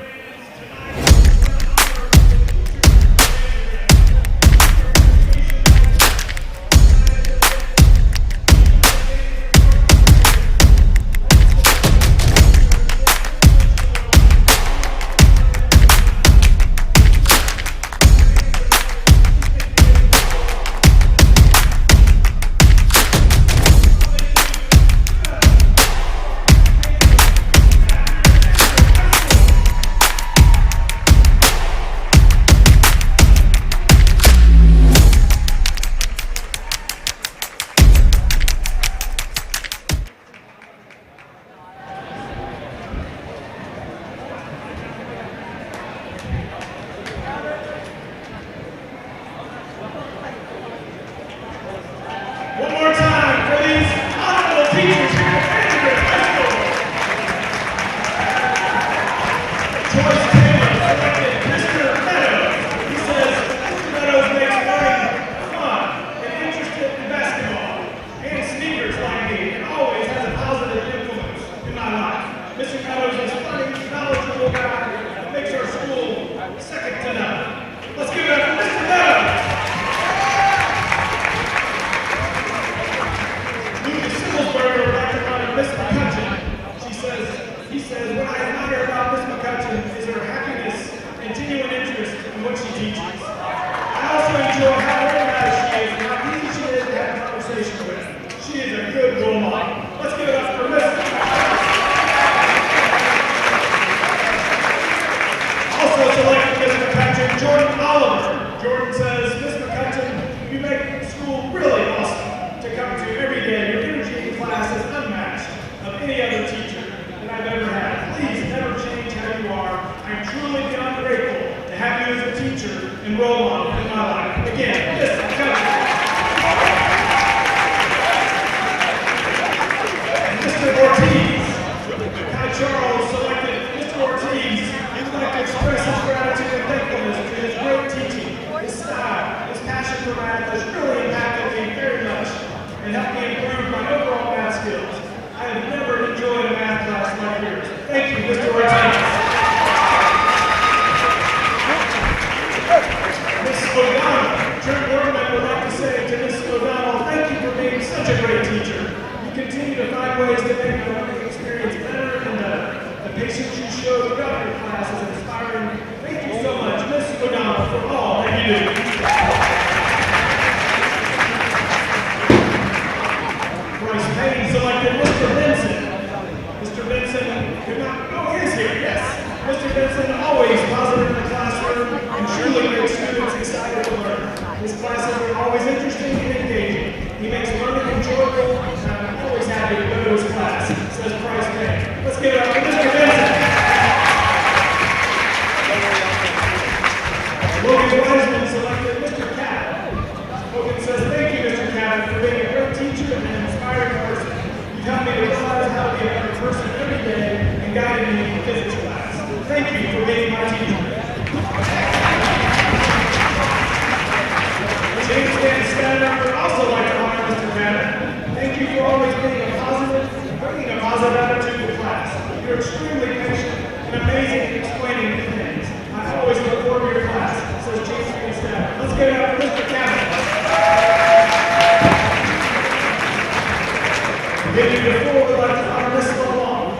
Thank you for always being a positive, bringing a positive attitude to class. You're extremely patient and amazing at explaining things. I always look forward to your class, says Chief and staff. Let's give it up for Mr. Cameron. Maybe before we'd like to honor Miss LeBlanc.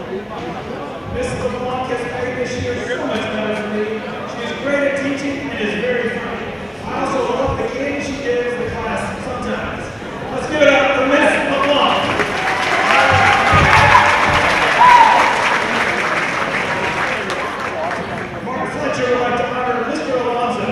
Miss LeBlanc has made this year so much better for me. She is great at teaching and is very funny. I also love the candy she gives the class sometimes. Let's give it up for Miss LeBlanc. Mark Fletcher would like to honor Mr. Alonzo.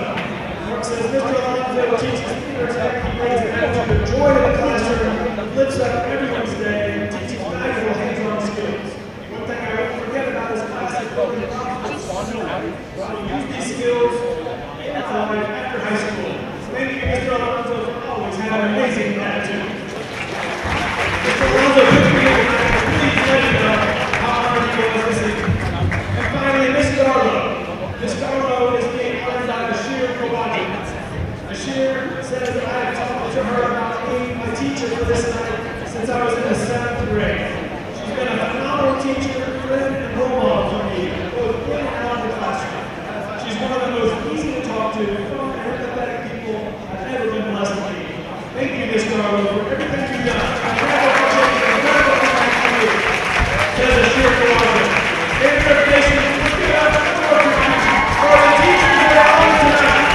Mark says Mr. Alonzo teaches theater tech. He brings an attitude of joy to the classroom, lifts up everyone's day, and teaches valuable hands-on skills. One thing I won't forget about his class is building confidence. Use these skills after high school. Thank you, Mr. Alonzo, for always having an amazing attitude. Mr. Alonzo, please let me know how honored you are this evening. And finally, Miss Darlow. Miss Darlow is being honored by Bashir Kawadi. Bashir says that I have talked to her about being my teacher for this night since I was in the 7th grade. She's been a phenomenal teacher, friend, and role model for me, both in and out of the classroom. She's one of the most easy to talk to, fun, and empathetic people I've ever been blessed to meet. Thank you, Ms. Darlow, for everything you've done. I'm incredible impact on you. Says Bashir Kawadi. In verification, let's give it up for the teachers that are on tonight.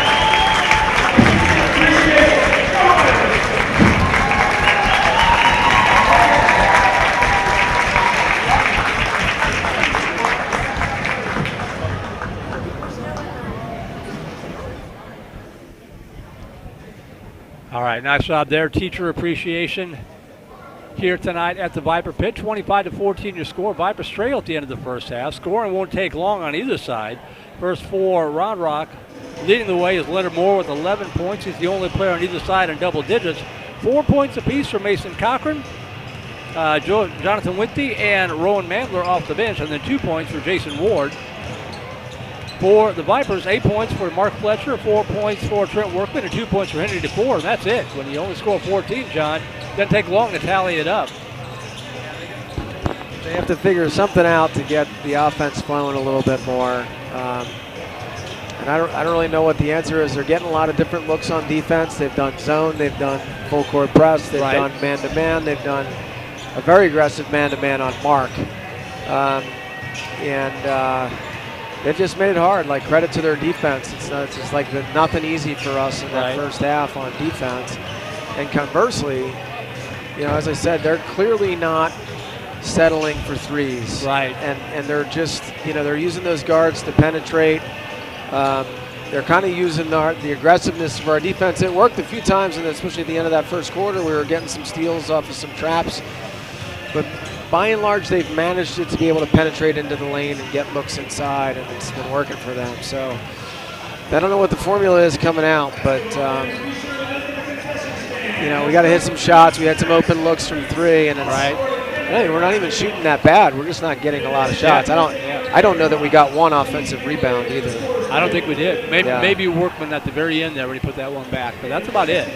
Appreciate it. All right, nice job there. Teacher appreciation here tonight at the Viper pit. 25-14 your score. Vipers trail at the end of the first half. Scoring won't take long on either side. First for Round Rock. Leading the way is Leonard Moore with 11 points. He's the only player on either side in double digits. 4 points apiece for Mason Cochran, Jonathan Winthy, and Rowan Mandler off the bench, and then 2 points for Jason Ward. For the Vipers, 8 points for Mark Fletcher, 4 points for Trent Workman, and 2 points for Henry DeFore, and that's it. When you only score 14, John, doesn't take long to tally it up. They have to figure something out to get the offense flowing a little bit more. And I don't really know what the answer is. They're getting a lot of different looks on defense. They've done zone, they've done full court press, they've done man-to-man, they've done a very aggressive man-to-man on Mark. They've just made it hard. Like, credit to their defense. It's just like nothing easy for us in that first half on defense. And conversely, you know, as I said, they're clearly not settling for threes. Right. And they're just, you know, they're using those guards to penetrate. They're kind of using the aggressiveness of our defense. It worked a few times, and especially at the end of that first quarter, we were getting some steals off of some traps. But by and large, they've managed to be able to penetrate into the lane and get looks inside, and it's been working for them. So I don't know what the formula is coming out, but you know, we got to hit some shots. We had some open looks from three, and it's hey, we're not even shooting that bad. We're just not getting a lot of shots. I don't know that we got one offensive rebound either. I don't think we did. Maybe Workman at the very end there when he put that one back, but that's about it.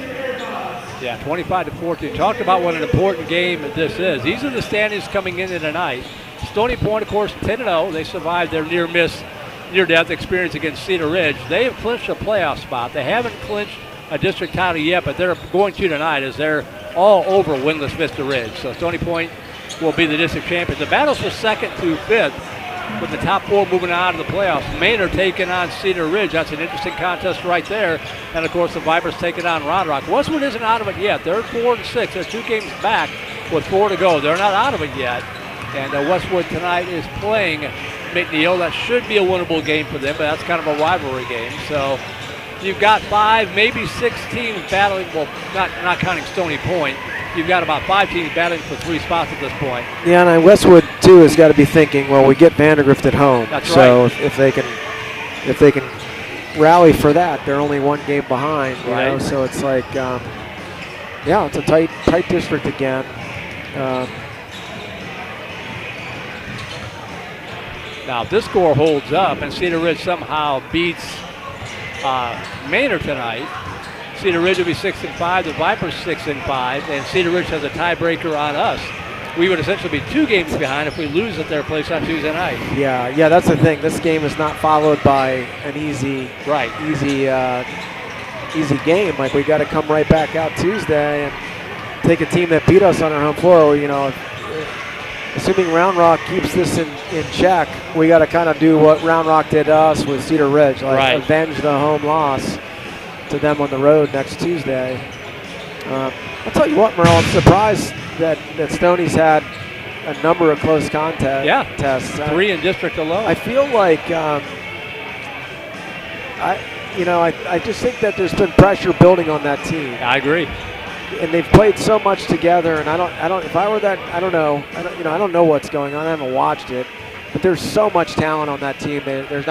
Yeah, 25-14. Talked about what an important game this is. These are the standings coming into tonight. Stony Point, of course, 10-0. They survived their near-death experience against Cedar Ridge. They have clinched a playoff spot. They haven't clinched a district title yet, but they're going to tonight as they're all over winless Vista Ridge. So Stony Point will be the district champion. The battle's for 2nd through 5th, with the top 4 moving on to the playoffs. Maynard taking on Cedar Ridge. That's an interesting contest right there. And, of course, the Vipers taking on Round Rock. Westwood isn't out of it yet. They're 4-6. They're 2 games back with 4 to go. They're not out of it yet. And Westwood tonight is playing McNeil. That should be a winnable game for them, but that's kind of a rivalry game. So you've got 5, maybe 6 teams battling. Well, not counting Stony Point. You've got about 5 teams battling for 3 spots at this point. Yeah, and Westwood too has got to be thinking, well, we get Vandegrift at home. That's so if they can rally for that, they're only 1 game behind. You know? So it's like, yeah, it's a tight district again. Now, if this score holds up and Cedar Ridge somehow beats Maynard tonight, Cedar Ridge will be 6-5. The Vipers 6-5, and Cedar Ridge has a tiebreaker on us we would essentially be 2 games behind if we lose at their place on Tuesday night. Yeah, that's the thing. This game is not followed by an easy game. Like, we got to come right back out Tuesday and take a team that beat us on our home floor. You know, assuming Round Rock keeps this in check, we got to kind of do what Round Rock did to us with Cedar Ridge, like avenge the home loss to them on the road next Tuesday. I'll tell you what, Merle, I'm surprised that Stoney's had a number of close contact tests. 3 in district alone. I feel like I just think that there's been pressure building on that team. I agree. And they've played so much together, and I don't. If I were that, I don't know. I don't know what's going on. I haven't watched it, but there's so much talent on that team. There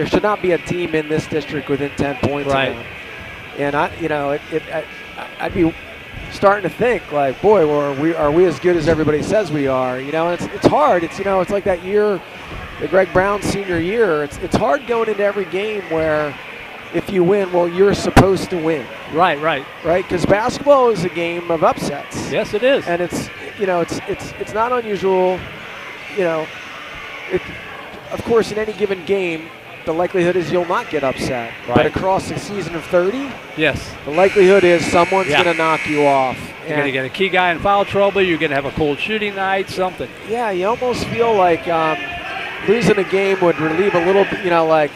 should not be a team in this district within 10 points. Right. Of them. And I'd be starting to think like, boy, are we as good as everybody says we are? You know, it's hard. It's it's like that year, the Greg Brown senior year. It's hard going into every game where, if you win, well, you're supposed to win. Right. Because basketball is a game of upsets. Yes, it is. And it's not unusual. Of course, in any given game, the likelihood is you'll not get upset. Right. But across a season of 30, yes, the likelihood is someone's going to knock you off. You're going to get a key guy in foul trouble. You're going to have a cold shooting night, something. Yeah, you almost feel like losing a game would relieve a little bit, like,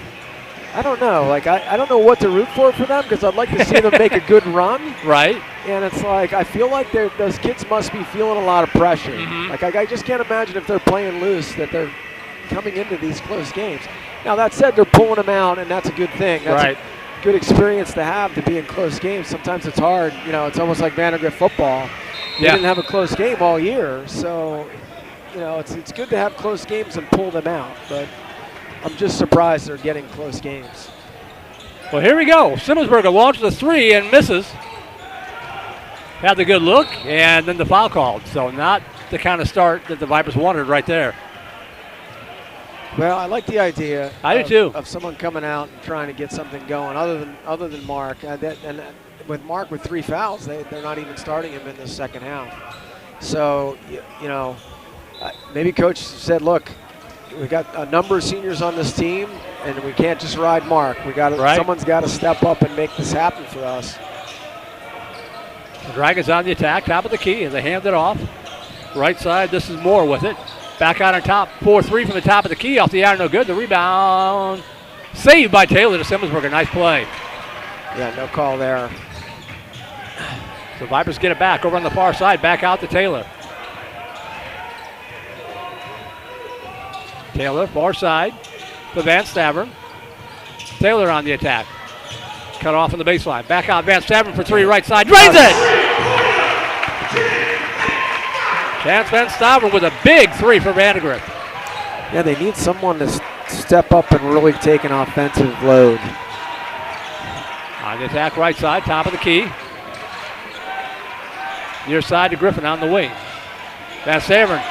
I don't know. Like, I don't know what to root for them, because I'd like to see them make a good run. Right. And it's like, I feel like those kids must be feeling a lot of pressure. Mm-hmm. Like, I just can't imagine if they're playing loose that they're coming into these close games. Now, that said, they're pulling them out, and that's a good thing. That's a good experience to have, to be in close games. Sometimes it's hard. It's almost like Vandegrift football. They didn't have a close game all year. So, it's good to have close games and pull them out. But I'm just surprised they're getting close games. Well, here we go. Simmonsberger launches a 3 and misses. Had the good look, and then the foul called. So not the kind of start that the Vipers wanted right there. Well, I like the idea. I do too. Of someone coming out and trying to get something going, other than Mark. And with Mark with 3 fouls, they're not even starting him in the second half. So maybe coach said, look, we got a number of seniors on this team, and we can't just ride Mark. Someone's got to step up and make this happen for us. The Dragons on the attack, top of the key, as they hand it off. Right side, this is Moore with it. Back out on top, 4-3 from the top of the key, off the iron, no good. The rebound, saved by Taylor to Simmonsberger. Nice play. Yeah, no call there. The Vipers get it back over on the far side, back out to Taylor. Taylor, far side, to Van Stavern. Taylor on the attack. Cut off on the baseline. Back out, Van Stavern for 3, right side, drains it! Chance Van Stavern with a big 3 for Vandegrift. Yeah, they need someone to step up and really take an offensive load. On the attack, right side, top of the key. Near side to Griffin on the wing. Van Stavern.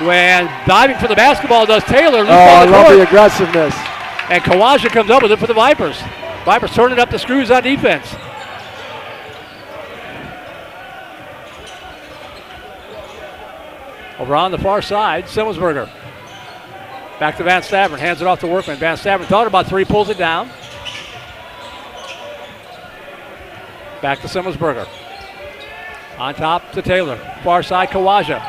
When diving for the basketball does Taylor. I love the aggressiveness. And Kawaja comes up with it for the Vipers. Vipers turning up the screws on defense. Over on the far side, Simmonsberger. Back to Van Stavern, hands it off to Workman. Van Stavern thought about 3, pulls it down. Back to Simmonsberger. On top to Taylor. Far side, Kawaja.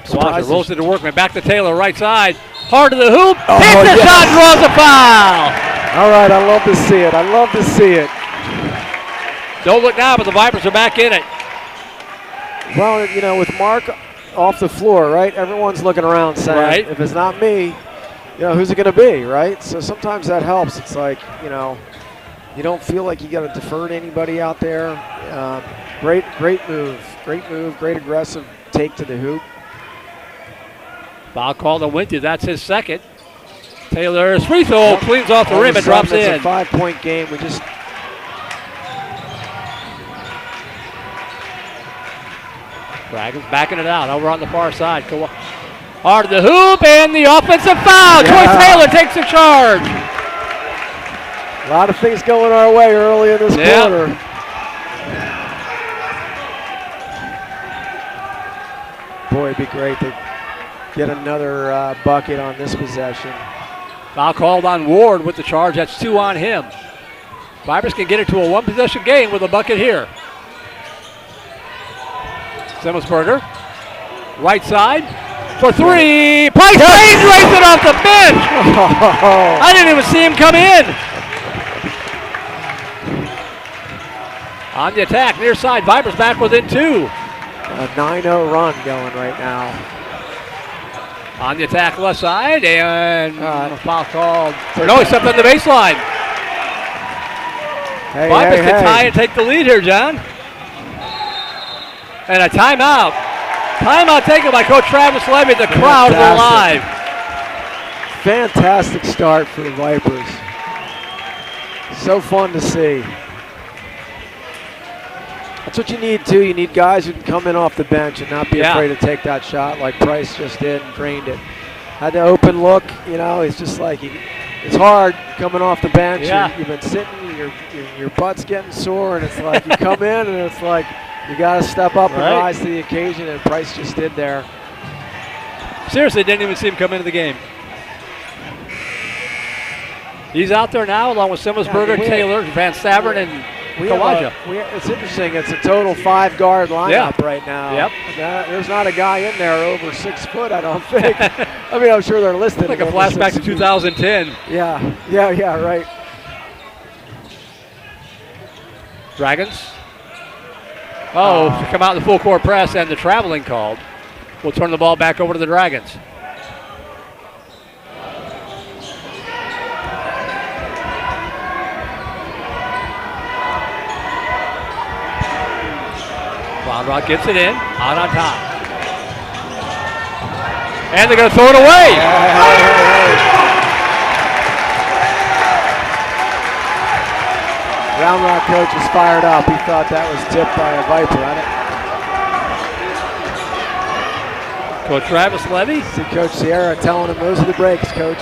Kawaja rolls it to Workman. Back to Taylor, right side. Hard to the hoop. Hits the shot, draws a foul. All right, I love to see it. I love to see it. Don't look now, but the Vipers are back in it. Well, with Mark off the floor, right? Everyone's looking around saying, if it's not me, who's it going to be, right? So sometimes that helps. It's like, you don't feel like you got to defer to anybody out there. Great move, great aggressive take to the hoop. Foul call to Winty. That's his second. Taylor's free throw cleans off the rim and drops in. It's a 5-point game. We just. Dragons backing it out over on the far side. Hard to the hoop and the offensive foul. Troy Taylor takes the charge. A lot of things going our way early in this quarter. boy, it'd be great to get another bucket on this possession. Foul called on Ward with the charge. That's 2 on him. Vipers can get it to a one-possession game with a bucket here. Simmelsberger, right side for 3. Price Payne raised it off the bench. I didn't even see him come in. On the attack, near side, Vipers back within 2. A 9-0 run going right now. On the attack, left side, and a foul called. No, he stepped on the baseline. Vipers can tie and take the lead here, John. And a timeout. Timeout taken by Coach Travis Levy. The crowd were live. Fantastic start for the Vipers. So fun to see. That's what you need, too. You need guys who can come in off the bench and not be afraid to take that shot like Price just did and drained it. Had the open look, you know, it's just like, it's hard coming off the bench. Yeah. You've been sitting, your butt's getting sore, and it's like you come in and it's like you got to step up and rise to the occasion, and Price just did there. Seriously, didn't even see him come into the game. He's out there now along with Simmelsberger, Taylor, Van Stavern, and Kawaja. It's interesting. It's a total 5-guard lineup right now. Yep. There's not a guy in there over 6 foot, I don't think. I mean, I'm sure they're listed. Like a flashback to 2010. Yeah, right. Dragons. Come out in the full court press and the traveling called. We'll turn the ball back over to the Dragons. Rock gets it in, out on top. And they're going to throw it away. Round Rock coach is fired up. He thought that was tipped by a Viper on it. Coach Travis Levy. See Coach Sierra telling him those are the breaks, Coach.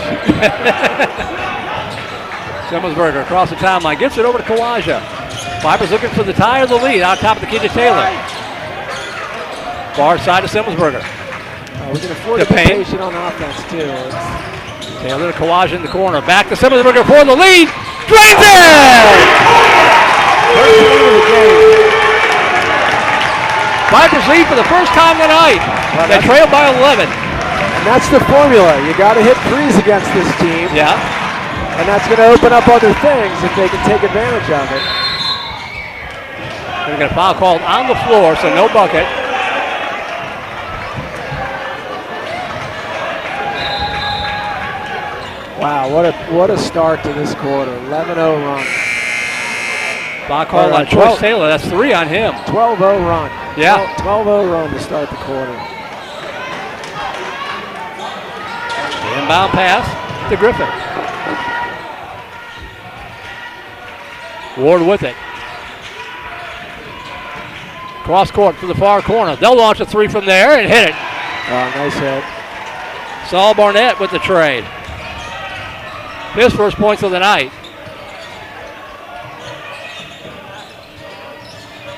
Simmelsberger across the timeline, gets it over to Kawaja. Vipers looking for the tie or the lead out top of the key to Taylor. Far side of Simmelsberger. We can afford to be patient on offense, too. Taylor to Kawaja in the corner. Back to Simmelsberger for the lead. Drains it! Vipers lead for the first time tonight. They trail by 11. And that's the formula. You got to hit threes against this team. Yeah. And that's going to open up other things if they can take advantage of it. They're going to foul called on the floor, so no bucket. Wow, what a start to this quarter. 11-0 run. Foul called on Choice Taylor. That's 3 on him. 12-0 run. Yeah. 12-0 run to start the quarter. Inbound pass to Griffin. Ward with it. Cross court to the far corner. They'll launch a 3 from there and hit it. Oh, nice hit. Saul Barnett with the trade. His first points of the night.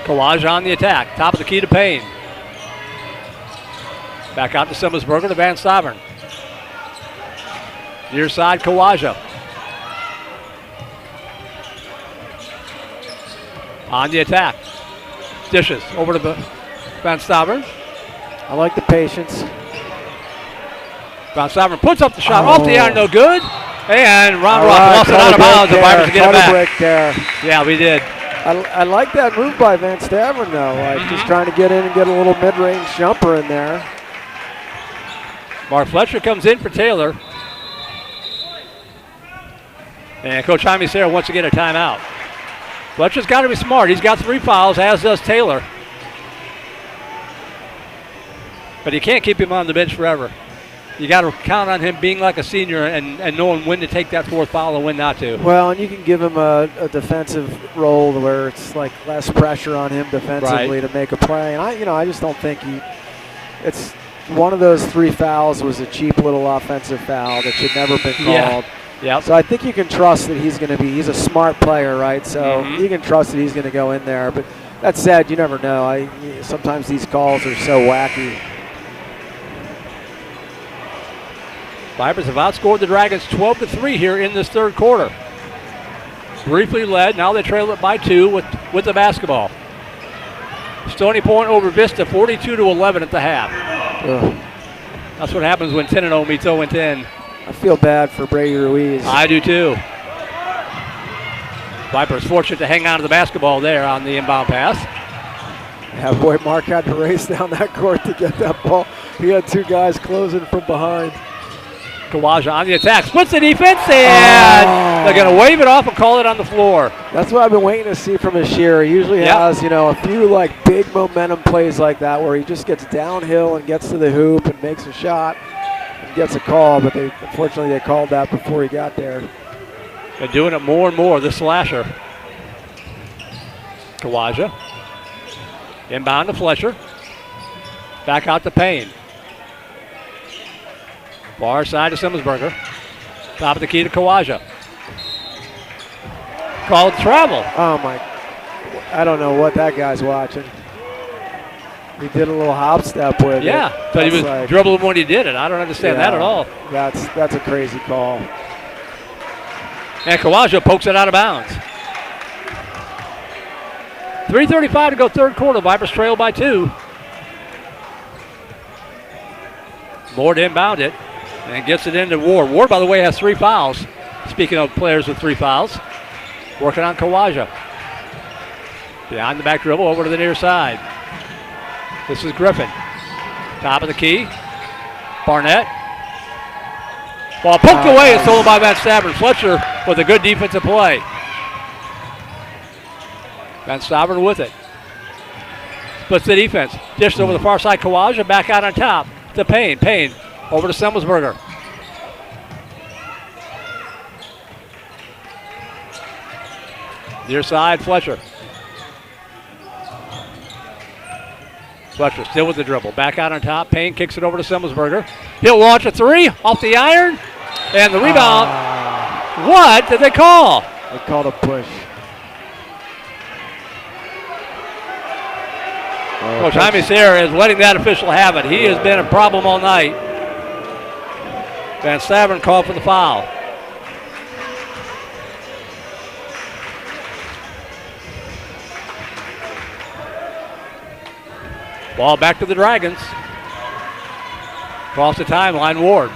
Kawaja on the attack. Top of the key to Payne. Back out to Simmelsberger to Van Stavern. Near side, Kawaja. On the attack. Dishes over to Van Stavern. I like the patience. Van Stavern puts up the shot off the iron, no good. And Ron Rock lost it out of bounds. The Vipers to get it back. Break there. Yeah, we did. I like that move by Van Stavern, though. Like just trying to get in and get a little mid-range jumper in there. Mark Fletcher comes in for Taylor. And Coach Jaime Serra wants to get a timeout. Fletcher's got to be smart. He's got 3 fouls, as does Taylor. But you can't keep him on the bench forever. You got to count on him being like a senior and knowing when to take that 4th foul and when not to. Well, and you can give him a defensive role where it's like less pressure on him defensively to make a play. And I just don't think it's one of those 3 fouls was a cheap little offensive foul that should never been called. Yep. So I think you can trust that he's he's a smart player, right? So you can trust that he's going to go in there. But that said, you never know. Sometimes these calls are so wacky. Vipers have outscored the Dragons 12-3 here in this third quarter. Briefly led, now they trail it by 2 with the basketball. Stony Point over Vista, 42-11 at the half. Ugh. That's what happens when 10-0 meets 0-10. I feel bad for Brady Ruiz. I do too. Vipers fortunate to hang on to the basketball there on the inbound pass. Yeah, boy, Mark had to race down that court to get that ball. He had 2 guys closing from behind. Kawaja on the attack, splits the defense, and they're going to wave it off and call it on the floor. That's what I've been waiting to see from Ashir. He usually has, a few like big momentum plays like that where he just gets downhill and gets to the hoop and makes a shot and gets a call, but unfortunately they called that before he got there. They're doing it more and more, the slasher. Kawaja. Inbound to Fletcher. Back out to Payne. Far side to Simmonsberger. Top of the key to Kawaja. Called travel. Oh my, I don't know what that guy's watching. He did a little hop step with it. Yeah, but he was dribbling when he did it. I don't understand that at all. That's a crazy call. And Kawaja pokes it out of bounds. 3:35 to go third quarter. Vipers trail by 2. Moore to inbound it and gets it into Ward. Ward, by the way, has 3 fouls. Speaking of players with 3 fouls. Working on Kawaja. Behind the back dribble over to the near side. This is Griffin. Top of the key. Barnett. Ball poked away and stolen by Van Stavern. Fletcher with a good defensive play. Van Stavern with it. Splits the defense. Dished over the far side. Kawaja back out on top to Payne. Payne over to Semmelsberger. Near side, Fletcher. Fletcher still with the dribble. Back out on top. Payne kicks it over to Semmelsberger. He'll launch a 3 off the iron. And the rebound. What did they call? They called a push. Coach Jaime Serra is letting that official have it. He has been a problem all night. Van Stavern called for the foul. Ball back to the Dragons. Across the timeline, Ward.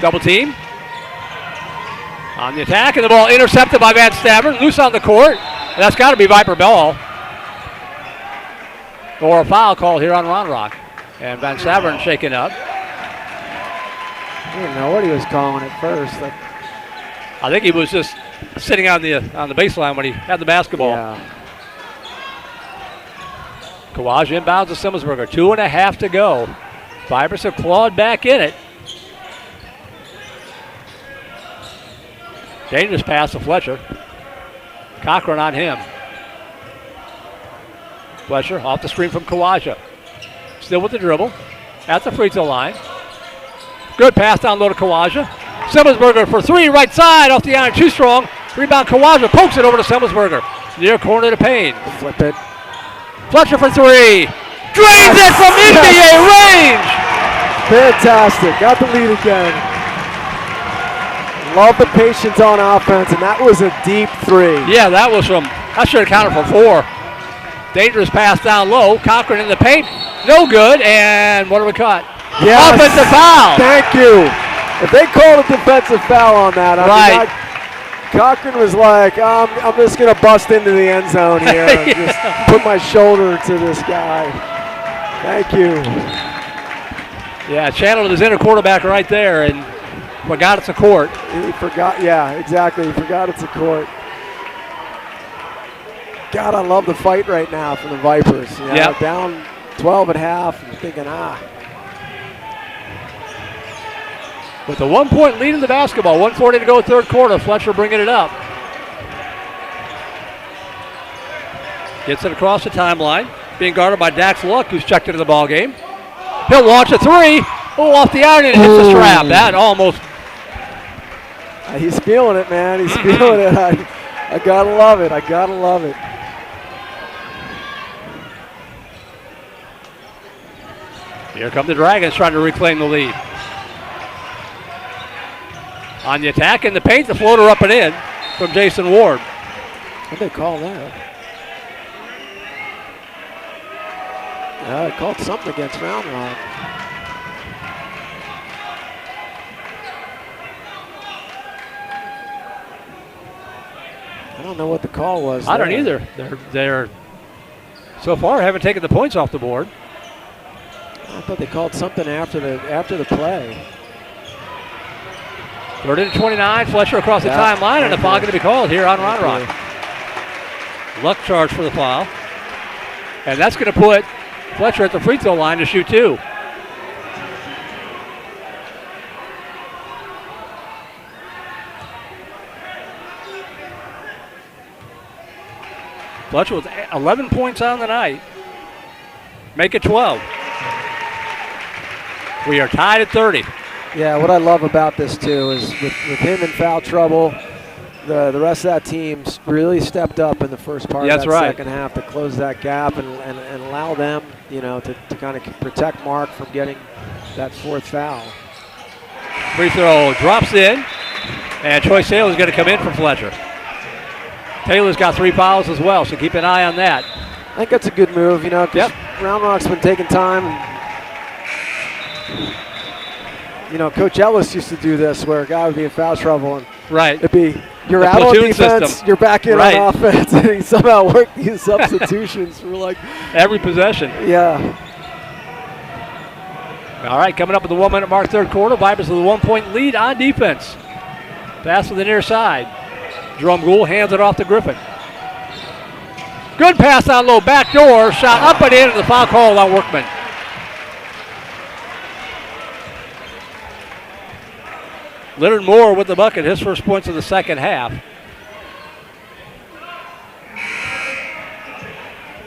Double team. On the attack, and the ball intercepted by Van Stavern. Loose on the court. And that's got to be Viper ball. Or a foul call here on Round Rock. And Van Stavern shaken up. I didn't know what he was calling at first. I think he was just sitting on the baseline when he had the basketball. Yeah. Kawaja inbounds to Simmonsberger. 2.5 to go. Vipers have clawed back in it. Dangerous pass to Fletcher. Cochran on him. Fletcher off the screen from Kawaja. Still with the dribble. At the free throw line. Good pass down low to Kawaja. Simmonsberger for 3, right side, off the iron, too strong. Rebound, Kawaja pokes it over to Simmonsberger. Near corner to Payne. Flip it. Fletcher for 3. Drains it from NBA range! Fantastic. Got the lead again. Love the patience on offense, and that was a deep 3. Yeah, that should have counted for 4. Dangerous pass down low. Cochran in the paint. No good, and what do we caught? Yes. Offensive foul. Thank you. If they called a defensive foul on that, right. Cochran was like, I'm just going to bust into the end zone here and just put my shoulder to this guy. Thank you. Yeah, channeled his inner quarterback right there and forgot it's a court. He forgot, yeah, exactly. He forgot it's a court. God, I love the fight right now from the Vipers. You know, yep. Down 12 at half and thinking, With a 1-point lead in the basketball, 1:40 to go third quarter. Fletcher bringing it up. Gets it across the timeline. Being guarded by Dax Luck, who's checked into the ball game. He'll launch a 3. Oh, off the iron and hits the strap. That almost. He's feeling it, man. He's feeling it. I gotta love it. I gotta love it. Here come the Dragons trying to reclaim the lead. On the attack in the paint, the floater up and in from Jason Ward. What did they call that? They called something against Round Rock. I don't know what the call was. I don't either. They're so far haven't taken the points off the board. I thought they called something after the play. 30-29, Fletcher across the timeline, and a foul going to be called here on Round Rock. Luck charge for the foul. And that's going to put Fletcher at the free throw line to shoot 2. Fletcher with 11 points on the night. Make it 12. We are tied at 30. Yeah, what I love about this too is with him in foul trouble, the rest of that team's really stepped up in the first part of that second half to close that gap and allow them, to kind of protect Mark from getting that 4th foul. Free throw drops in, and Troy Taylor's going to come in for Fletcher. Taylor's got 3 fouls as well, so keep an eye on that. I think that's a good move, because Round Rock's been taking time. Coach Ellis used to do this where a guy would be in foul trouble and it'd be you're out on defense, system. You're back in on offense, and he somehow worked these substitutions for every possession. Yeah. All right, coming up at the 1 minute mark, third quarter. Vipers with a 1-point lead on defense. Pass to the near side. Drumgoole hands it off to Griffin. Good pass on low, back door, shot up and in, and the foul call on Workman. Leonard Moore with the bucket, his first points of the second half.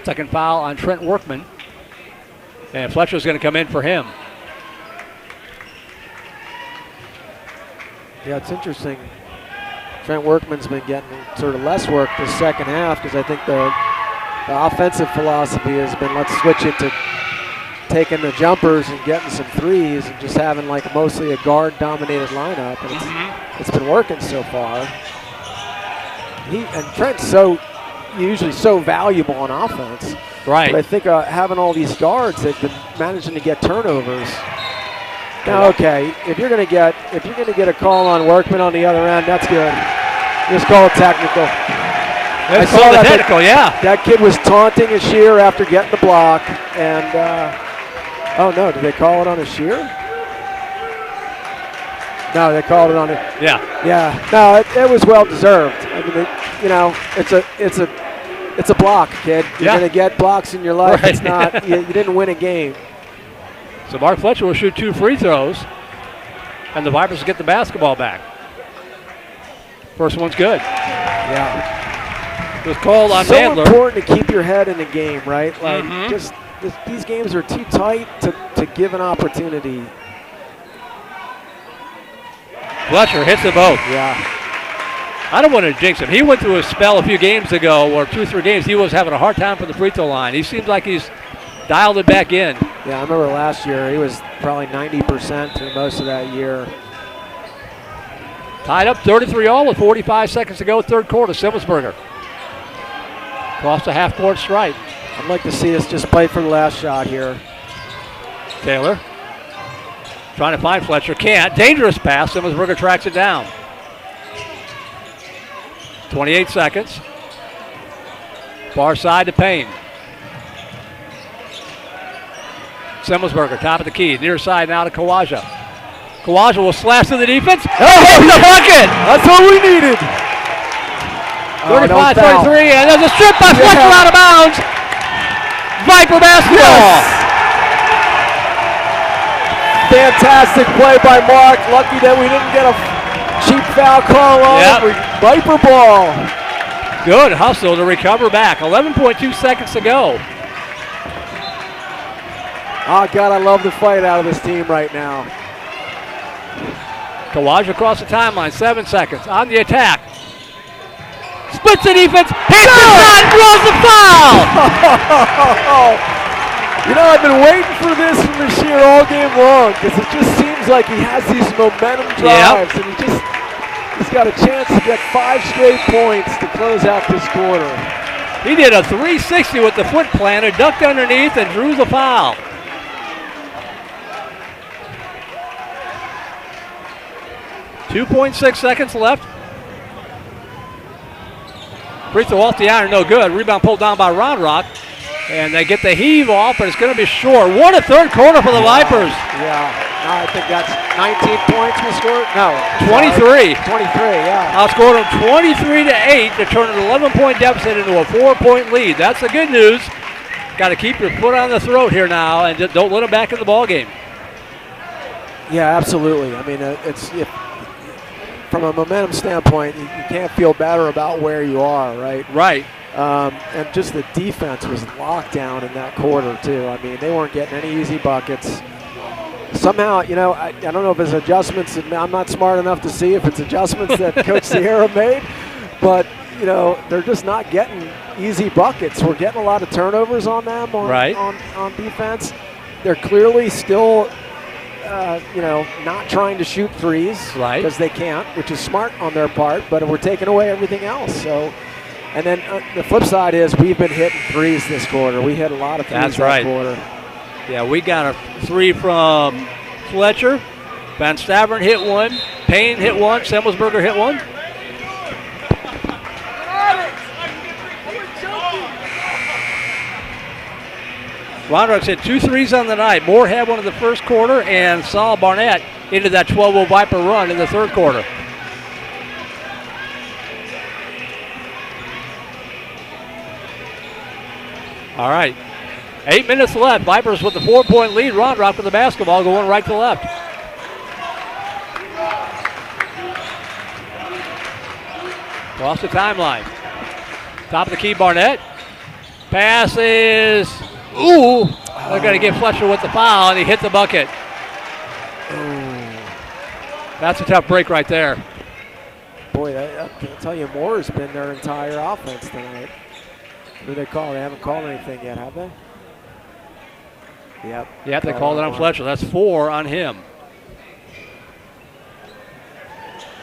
Second foul on Trent Workman. And Fletcher's going to come in for him. Yeah, it's interesting. Trent Workman's been getting sort of less work this second half because I think the offensive philosophy has been let's switch it to taking the jumpers and getting some threes and just having mostly a guard-dominated lineup. And it's been working so far. And Trent's usually so valuable on offense. Right. But I think having all these guards, they've been managing to get turnovers. Now, okay, if you're gonna get a call on Workman on the other end, that's good. Just call it technical. I saw the technical, yeah. That kid was taunting Ashear after getting the block, and oh no, did they call it on Ashear? No, they called it on it. Yeah. Yeah. No, it was well deserved. I mean, it's a block, kid. You're gonna get blocks in your life. Right. It's not. You didn't win a game. So Mark Fletcher will shoot 2 free throws, and the Vipers get the basketball back. First one's good. Yeah. It was called on so Mandler. So important to keep your head in the game, right? These games are too tight to give an opportunity. Fletcher hits them both. Yeah. I don't want to jinx him. He went through a spell a few games ago, or 2 or 3 games. He was having a hard time from the free throw line. He seems like he's dialed it back in. Yeah, I remember last year he was probably 90% through most of that year. Tied up 33-all with 45 seconds to go, third quarter. Simmelsberger across the half-court stripe. I'd like to see us just play for the last shot here. Taylor trying to find Fletcher, can't. Dangerous pass. Simmelsberger tracks it down. 28 seconds. Far side to Payne. Simmelsberger, top of the key, near side now to Kawaja. Kawaja will slash to the defense. Oh, the bucket! That's what we needed. 35-33, and there's a strip by Fletcher out of bounds. Viper basketball. Yes. Fantastic play by Mark. Lucky that we didn't get a cheap foul call on it. Viper ball. Good hustle to recover back. 11.2 seconds to go. Oh, God, I love the fight out of this team right now. Kawaja across the timeline, 7 seconds. On the attack. Splits the defense, hits the shot, draws the foul! You know, I've been waiting for this from Bashir all game long because it just seems like he has these momentum drives, and he's got a chance to get 5 straight points to close out this quarter. He did a 360 with the foot planted, ducked underneath, and drew the foul. .6 seconds left. Free throw off the iron, no good. Rebound pulled down by Rodrock. And they get the heave off, but it's going to be short. What a third quarter for the Vipers. Yeah, no, I think that's 19 points we scored. No, 23. 23, yeah. Outscored them 23-8 to turn an 11-point deficit into a 4-point lead. That's the good news. Got to keep your foot on the throat here now and just don't let them back in the ball game. Yeah, absolutely. I mean, from a momentum standpoint, you can't feel better about where you are, right? Right. And just the defense was locked down in that quarter, too. I mean, they weren't getting any easy buckets. Somehow, you know, I don't know if it's adjustments. I'm not smart enough to see if it's adjustments that Coach Sierra made, but, you know, they're just not getting easy buckets. We're getting a lot of turnovers on them on defense. They're clearly still, you know, not trying to shoot threes because they can't, which is smart on their part, but we're taking away everything else. So. And then the flip side is we've been hitting threes this quarter. We hit a lot of threes that quarter. Yeah, we got a 3 from Fletcher. Van Staveren hit 1. Payne hit 1. Semmelsberger hit 1. Rodrock's hit 2 threes on the night. Moore had one in the first quarter, and Saul Barnett into that 12-0 Viper run in the third quarter. All right, 8 minutes left. Vipers with the 4-point lead. Rodrock with the basketball going right to left. Across the timeline. Top of the key, Barnett. Passes. Ooh, they're going to give Fletcher with the foul, and he hit the bucket. That's a tough break right there. Boy, I'll tell you, Moore's been their entire offense tonight. Who they call? They haven't called anything yet, have they? Yep. Yep, they called it on Fletcher. That's 4 on him.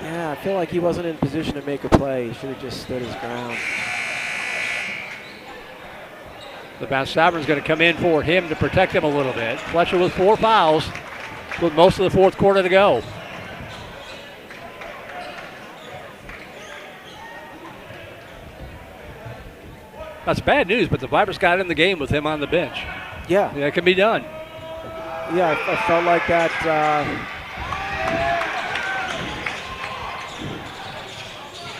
Yeah, I feel like he wasn't in position to make a play. He should have just stood his ground. The Van Staveren's going to come in for him to protect him a little bit. Fletcher with 4 fouls with most of the fourth quarter to go. That's bad news, but the Vipers got in the game with him on the bench. Yeah. It can be done. Yeah, I felt like that.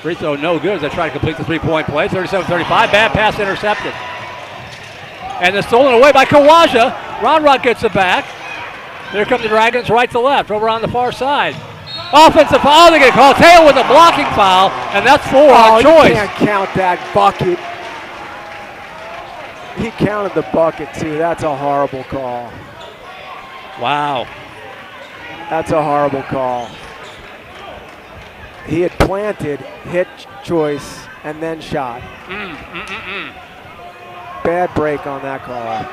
Free throw no good as they try to complete the 3-point play. 37-35, bad pass intercepted. And it's stolen away by Kawaja. Rodrock gets it back. Here come the Dragons right to left, over on the far side. Offensive foul, they get called. Tail with a blocking foul, and that's 4 on choice. You can't count that bucket. He counted the bucket, too. That's a horrible call. Wow. That's a horrible call. He had planted, hit choice, and then shot. Bad break on that call.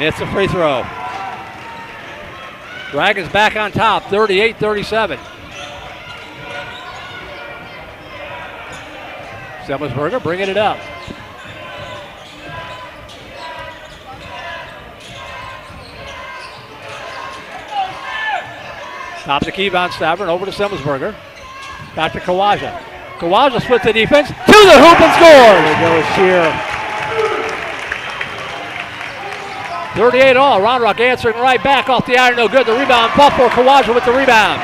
It's a free throw. Dragons back on top, 38-37. Semmelsberger bringing it up. Top of the key, Van Staveren over to Semmelsberger. Back to Kawaja. Kawaja splits the defense to the hoop and scores. There goes Shear. 38 all. Rodrock answering right back off the iron, no good. The rebound, Buffalo Kawaja with the rebound.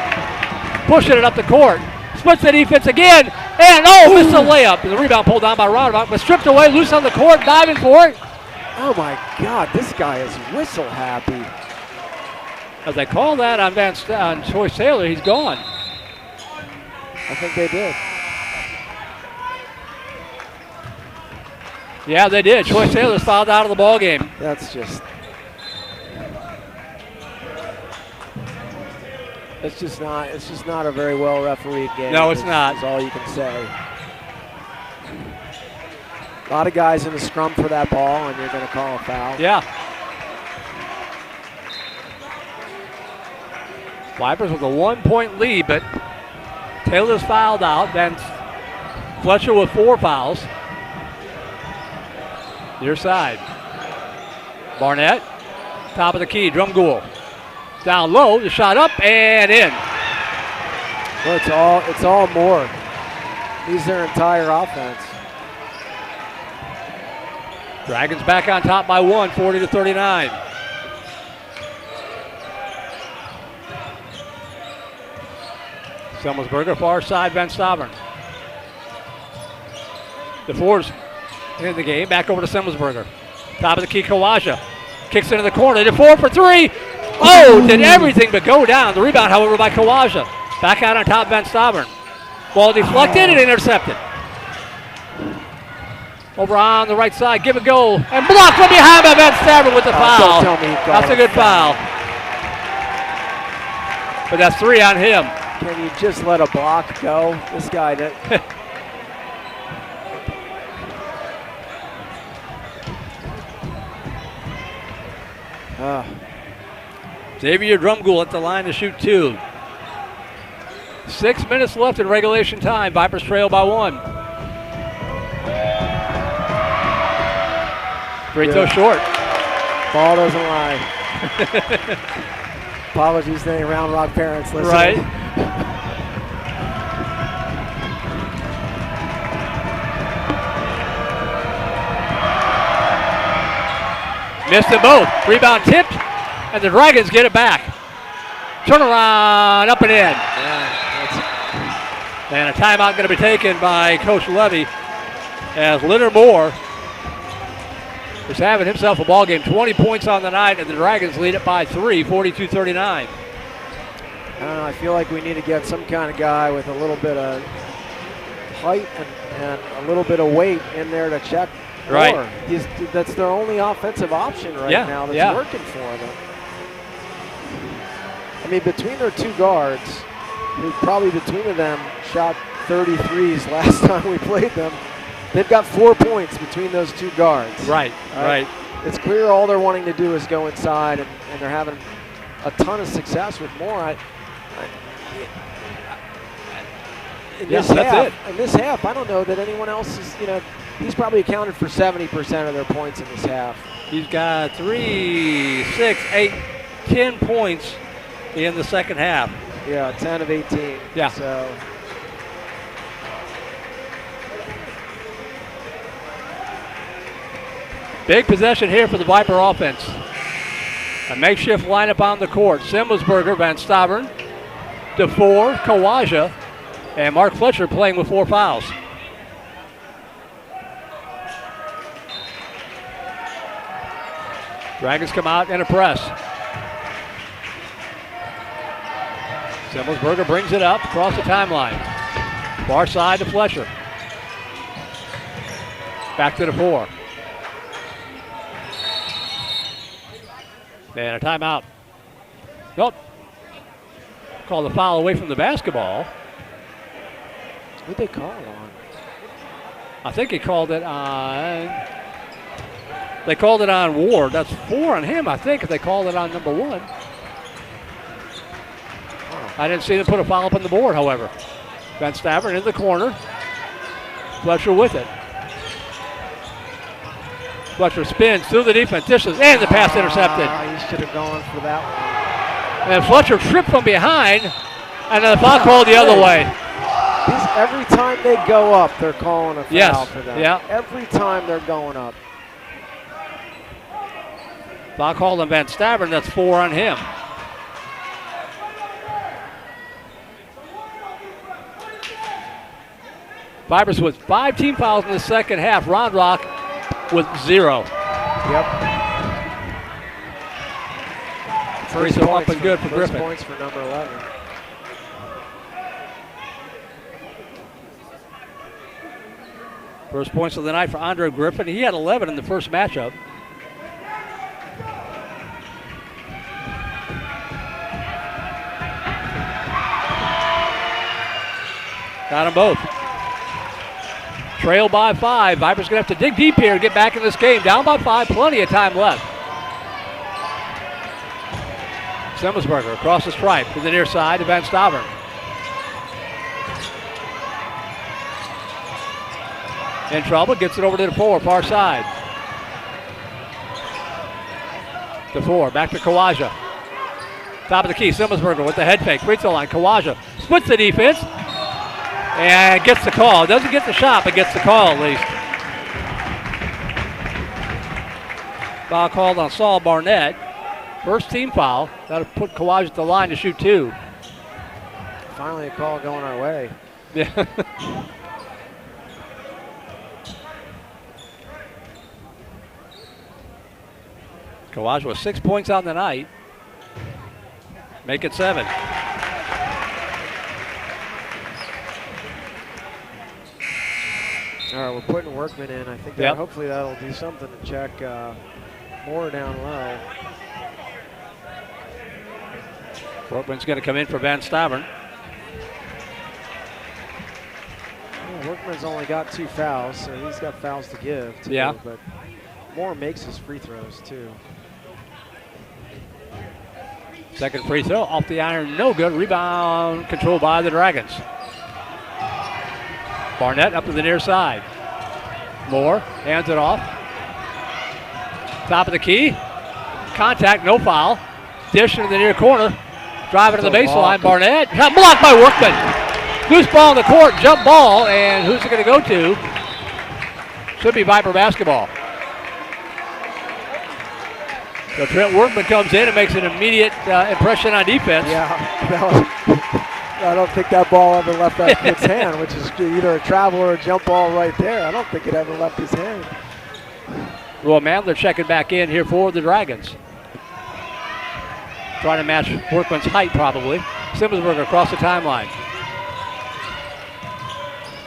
Pushing it up the court. Splits the defense again, and missed the layup. The rebound pulled down by Rodrock, but stripped away, loose on the court, diving for it. Oh my God, this guy is whistle happy. As they call that on Choice Taylor, he's gone. I think they did. Yeah, they did. Choice Taylor's fouled out of the ball game. That's just. It's just not a very well refereed game. No, it's not. That's all you can say. A lot of guys in the scrum for that ball, and you're going to call a foul. Yeah. Vipers with a 1-point lead, but Taylor's fouled out. Then Fletcher with 4 fouls. Near side. Barnett, top of the key, Drumgoole. Down low, the shot up and in. Well, it's all more. He's their entire offense. Dragons back on top by 1, 40-39. Semmelsberger, far side, Van Stavern. The fours in the game, back over to Semmelsberger. Top of the key, Kawaja. Kicks into the corner, to 4 for 3. Oh, did everything but go down. The rebound, however, by Kawaja. Back out on top, Van Stavern. Ball deflected and intercepted. Over on the right side, give a go. And blocked from behind by Van Stavern with the foul. Don't tell me That's a good foul. But that's 3 on him. Can you just let a block go? This guy did. Xavier Drumgoole at the line to shoot 2. 6 minutes left in regulation time. Vipers trail by 1. Free throw short. Ball doesn't lie. Apologies to any Round Rock parents listening. Right. Missed them both. Rebound tipped, and the Dragons get it back. Turnaround, up and in. And a timeout going to be taken by Coach Levy as Leonard Moore is having himself a ball game. 20 points on the night, and the Dragons lead it by 3, 42-39. I don't know, I feel like we need to get some kind of guy with a little bit of height and a little bit of weight in there to check. Right. That's their only offensive option right now that's working for them. I mean, between their 2 guards, who probably between them shot 33s last time we played them, they've got 4 points between those 2 guards. Right. It's clear all they're wanting to do is go inside, and they're having a ton of success with Moore. In this half, I don't know that anyone else is, he's probably accounted for 70% of their points in this half. He's got 3, 6, 8, 10 points in the second half. Yeah, 10 of 18. Yeah. So. Big possession here for the Viper offense. A makeshift lineup on the court. Semmelsberger, Van Stavern, DeFore, Kawaja, and Mark Fletcher playing with 4 fouls. Dragons come out in a press. Semmelsberger brings it up across the timeline. Far side to Fletcher. Back to DeFore. And a timeout. Nope. Call the foul away from the basketball. Who'd they call it on? I think he called it on. They called it on Ward. That's 4 on him, I think, if they called it on number 1. I didn't see them put a foul up on the board, however. Van Stavern in the corner. Fletcher with it. Fletcher spins through the defense, dishes, and the pass intercepted. He should have gone for that one. And Fletcher tripped from behind, and then the foul called the other way. Every time they go up, they're calling a foul for them. Yeah. Every time they're going up. Foul called on Van Stavern, that's 4 on him. Vipers with 5 team fouls in the second half. Round Rock with 0. Yep. First up and good for First Griffin. points for number 11. First points of the night for Andre Griffin. He had 11 in the first matchup. Got them both. Trail by 5. Vipers going to have to dig deep here to get back in this game. Down by 5, plenty of time left. Semmelsberger across the stripe to the near side to Van Stavern. In trouble, gets it over to the 4, far side. The 4, back to Kawaja. Top of the key, Semmelsberger with the head fake. Free throw line, Kawaja splits the defense and gets the call. Doesn't get the shot, but gets the call at least. Foul called on Saul Barnett. First team foul. That'll put Kawaja at the line to shoot 2. Finally a call going our way. Yeah. Kawaja with 6 points on the night. Make it 7. All right, we're putting Workman in. I think that hopefully that'll do something to check Moore down low. Workman's going to come in for Van Stavern. Well, Workman's only got 2 fouls, so he's got fouls to give too. Yeah. But Moore makes his free throws too. Second free throw off the iron, no good. Rebound controlled by the Dragons. Barnett up to the near side. Moore hands it off. Top of the key. Contact, no foul. Dish into the near corner. Driving to the baseline. Barnett. Shot blocked by Workman. Loose ball in the court. Jump ball. And who's it going to go to? Should be Viper basketball. So Trent Workman comes in and makes an immediate impression on defense. Yeah. I don't think that ball ever left that kid's hand, which is either a travel or a jump ball right there. I don't think it ever left his hand. Well, Mandler checking back in here for the Dragons. Trying to match Workman's height, probably. Semmelsberger across the timeline.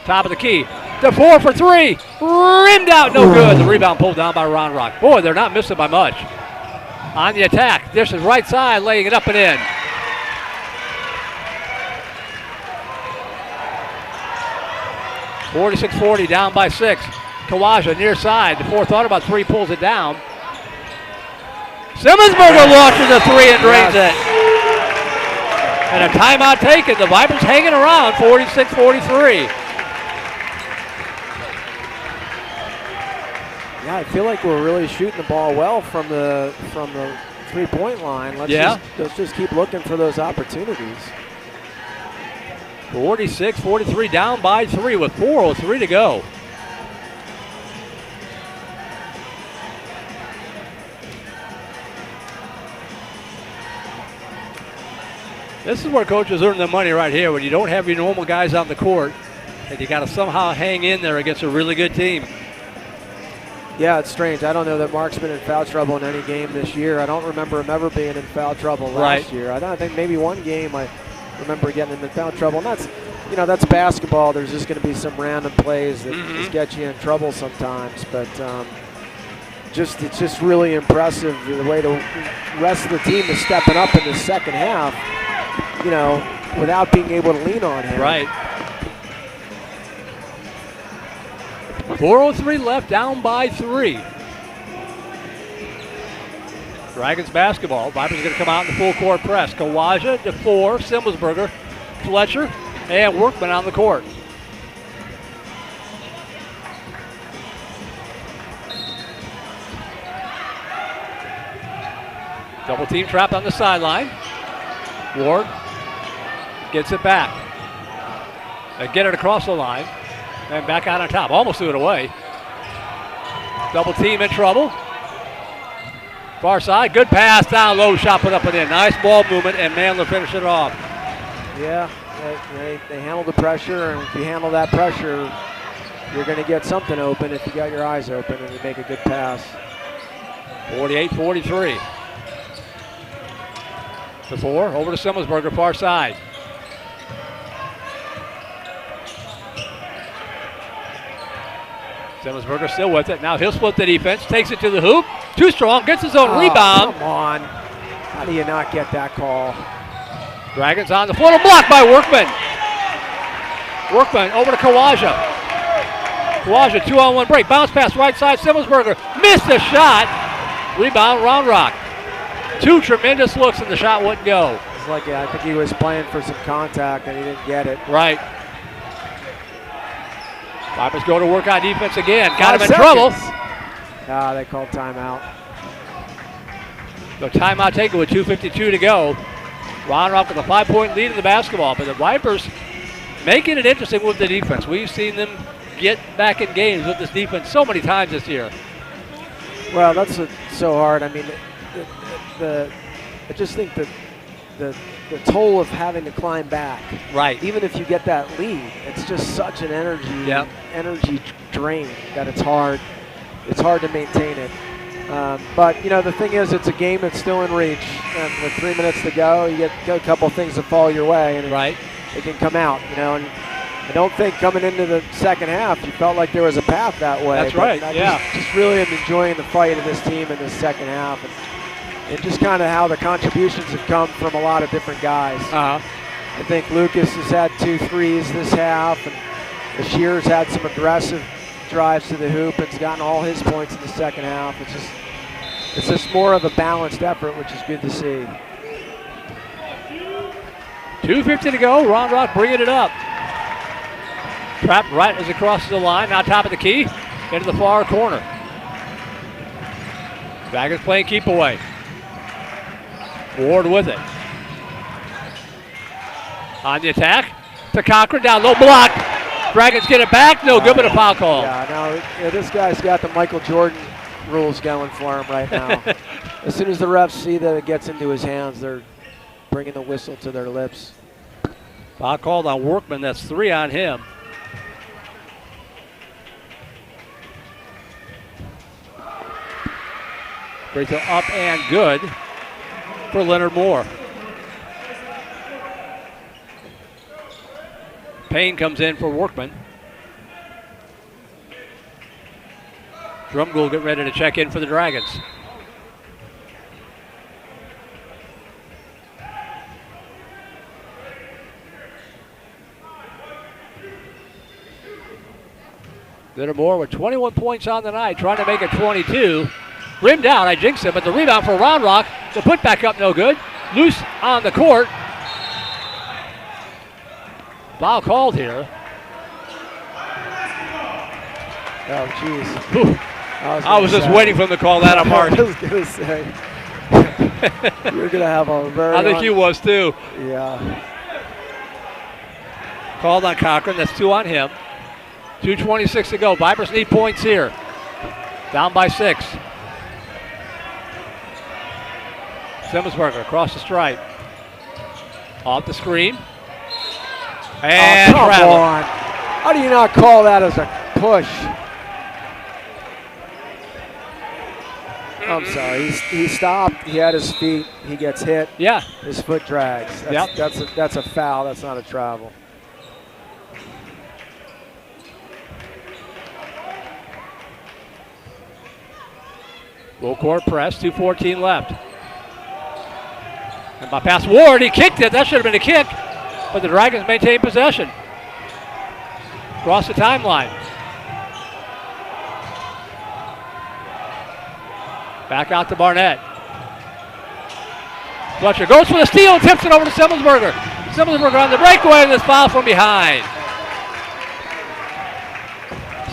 Top of the key. The 4 for 3. Rimmed out, no good. The rebound pulled down by Ron Rock. Boy, they're not missing by much. On the attack. Dish is right side, laying it up and in. (46-40), down by 6. Kawaja near side. The 4 thought about 3, pulls it down. Semmelsberger launches a 3 and drains it. And a timeout taken. The Vipers hanging around, 46-43. Yeah, I feel like we're really shooting the ball well from the 3-point line. Let's just keep looking for those opportunities. 46-43, down by 3 with 4:03 to go. This is where coaches earn their money right here, when you don't have your normal guys on the court and you got to somehow hang in there against a really good team. Yeah, it's strange. I don't know that Mark's been in foul trouble in any game this year. I don't remember him ever being in foul trouble last year. I think maybe one game I remember getting him in foul trouble, and that's basketball. There's just going to be some random plays that just get you in trouble sometimes. But it's just really impressive the way the rest of the team is stepping up in the second half, without being able to lean on him. Right. 4:03 left, down by 3. Dragons basketball. Vipers going to come out in the full court press. Kawaja, DeFore, Semmelsberger, Fletcher, and Workman on the court. Double team trap on the sideline. Ward gets it back. They get it across the line. And back out on top. Almost threw it away. Double team in trouble. Far side. Good pass down low. Shot put up and in. Nice ball movement, and Mandler finished it off. Yeah, they handle the pressure, and if you handle that pressure, you're going to get something open if you got your eyes open and you make a good pass. 48-43. DeFore over to Semmelsberger, far side. Semmelsberger still with it. Now he'll split the defense, takes it to the hoop. Too strong, gets his own rebound. Come on. How do you not get that call? Dragons on the floor, blocked by Workman. Workman over to Kawaja. Kawaja, 2-on-1 break. Bounce pass right side. Simmelsberger missed the shot. Rebound, Round Rock. Two tremendous looks and the shot wouldn't go. It's like, I think he was playing for some contact and he didn't get it. Right. Vipers go to work on defense again. Got him in trouble. They called timeout. So timeout taken with 2:52 to go. Round Rock with a 5-point lead in the basketball, but the Vipers making it interesting with the defense. We've seen them get back in games with this defense so many times this year. Well, that's so hard. I mean, I just think that the toll of having to climb back. Right. Even if you get that lead, it's just such an energy drain that it's hard. It's hard to maintain it. But, you know, the thing is, it's a game that's still in reach. And with 3 minutes to go, you get a couple things that fall your way, and it can come out, you know. And I don't think coming into the second half, you felt like there was a path that way. That's right, Just really am enjoying the fight of this team in the second half. And just kind of how the contributions have come from a lot of different guys. I think Lucas has had 2 threes this half, and Bashir's had some aggressive drives to the hoop and's gotten all his points in the second half. It's just more of a balanced effort, which is good to see. 2:50 to go. Round Rock bringing it up. Trap right as it crosses the line. Now top of the key into the far corner. Dragons playing keep away. Ward with it. On the attack to Cochran, down low, block. Dragons get it back, no good, but a foul call. Yeah, this guy's got the Michael Jordan rules going for him right now. As soon as the refs see that it gets into his hands, they're bringing the whistle to their lips. Foul called on Workman, that's 3 on him. Free throw up and good for Leonard Moore. Payne comes in for Workman. Drumgoole getting ready to check in for the Dragons. Leonard Moore with 21 points on the night, trying to make it 22. Rimmed out, I jinxed it, but the rebound for Round Rock. The put back up, no good. Loose on the court. Foul called here. Oh, jeez. I was just waiting for him to call that up hard. I was going to say. You're going to have a very... I think he was too. Yeah. Called on Cochran, that's 2 on him. 2:26 to go. Vipers need points here. Down by 6. Simmelsberger across the stripe. Off the screen. And come travel. on. How do you not call that as a push? I'm sorry. He stopped. He had his feet. He gets hit. Yeah. His foot drags. That's a foul. That's not a travel. Full court press. 2:14 left. And by pass Ward, he kicked it. That should have been a kick. But the Dragons maintain possession. Across the timeline. Back out to Barnett. Fletcher goes for the steal and tips it over to Simmelsberger. Simmelsberger on the breakaway and this foul from behind.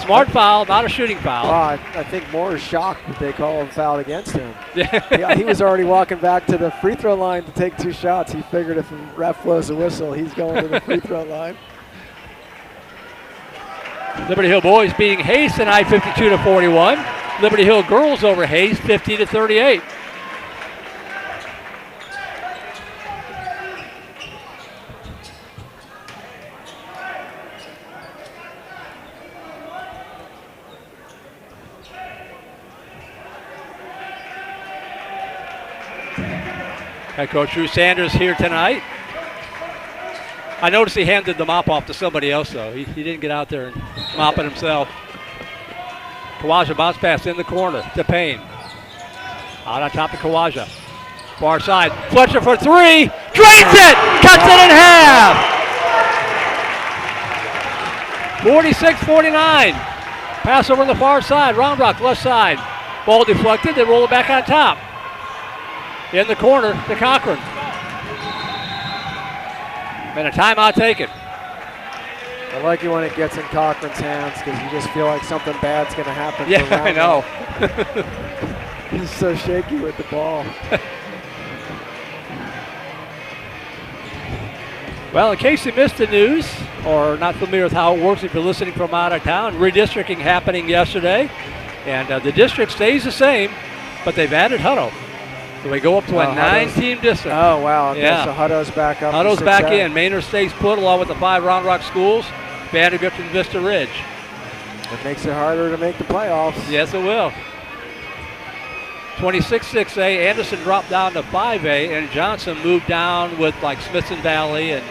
Smart foul, not a shooting foul. I think Moore is shocked that they call a foul against him. Yeah, he was already walking back to the free throw line to take 2 shots. He figured if the ref blows a whistle, he's going to the free throw line. Liberty Hill boys beating Hayes tonight 52-41. Liberty Hill girls over Hayes 50-38. Head coach Drew Sanders here tonight. I noticed he handed the mop off to somebody else, though. He didn't get out there and mop it himself. Kawaja bounce pass in the corner to Payne. Out on top of Kawaja. Far side. Fletcher for 3. Drains it! Cuts it in half! 46-49. Pass over on the far side. Round Rock left side. Ball deflected. They roll it back on top. In the corner to Cochran. And a timeout taken. I like it when it gets in Cochran's hands because you just feel like something bad's going to happen. Yeah, I know. He's so shaky with the ball. Well, in case you missed the news or not familiar with how it works if you're listening from out of town, redistricting happening yesterday. And the district stays the same, but they've added Hutto. So we go up to a 9-team district. Oh, wow. Okay, yeah. So Hutto's back up. Hutto's back in. Maynard stays put along with the 5 Round Rock schools, Vandegrift and Vista Ridge. It makes it harder to make the playoffs. Yes, it will. 26-6A, Anderson dropped down to 5A, and Johnson moved down with like Smithson Valley and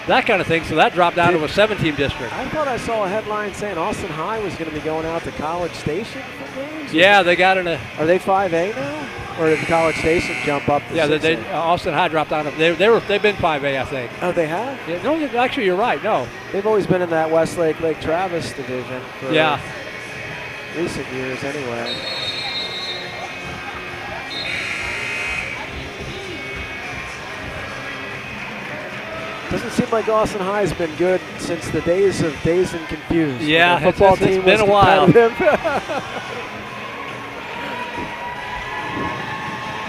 that kind of thing, so that dropped down to a 7-team district. I thought I saw a headline saying Austin High was going to be going out to College Station for games. Yeah, they got in a... Are they 5A now? Or did College Station jump up to 6A? Austin High dropped down. They've been 5A, I think. Oh, they have? Yeah, no, actually, you're right, no. They've always been in that Westlake, Lake Travis division for recent years anyway. Doesn't seem like Austin High's been good since the days of Dazed and Confused. Yeah, the football team it's been a while.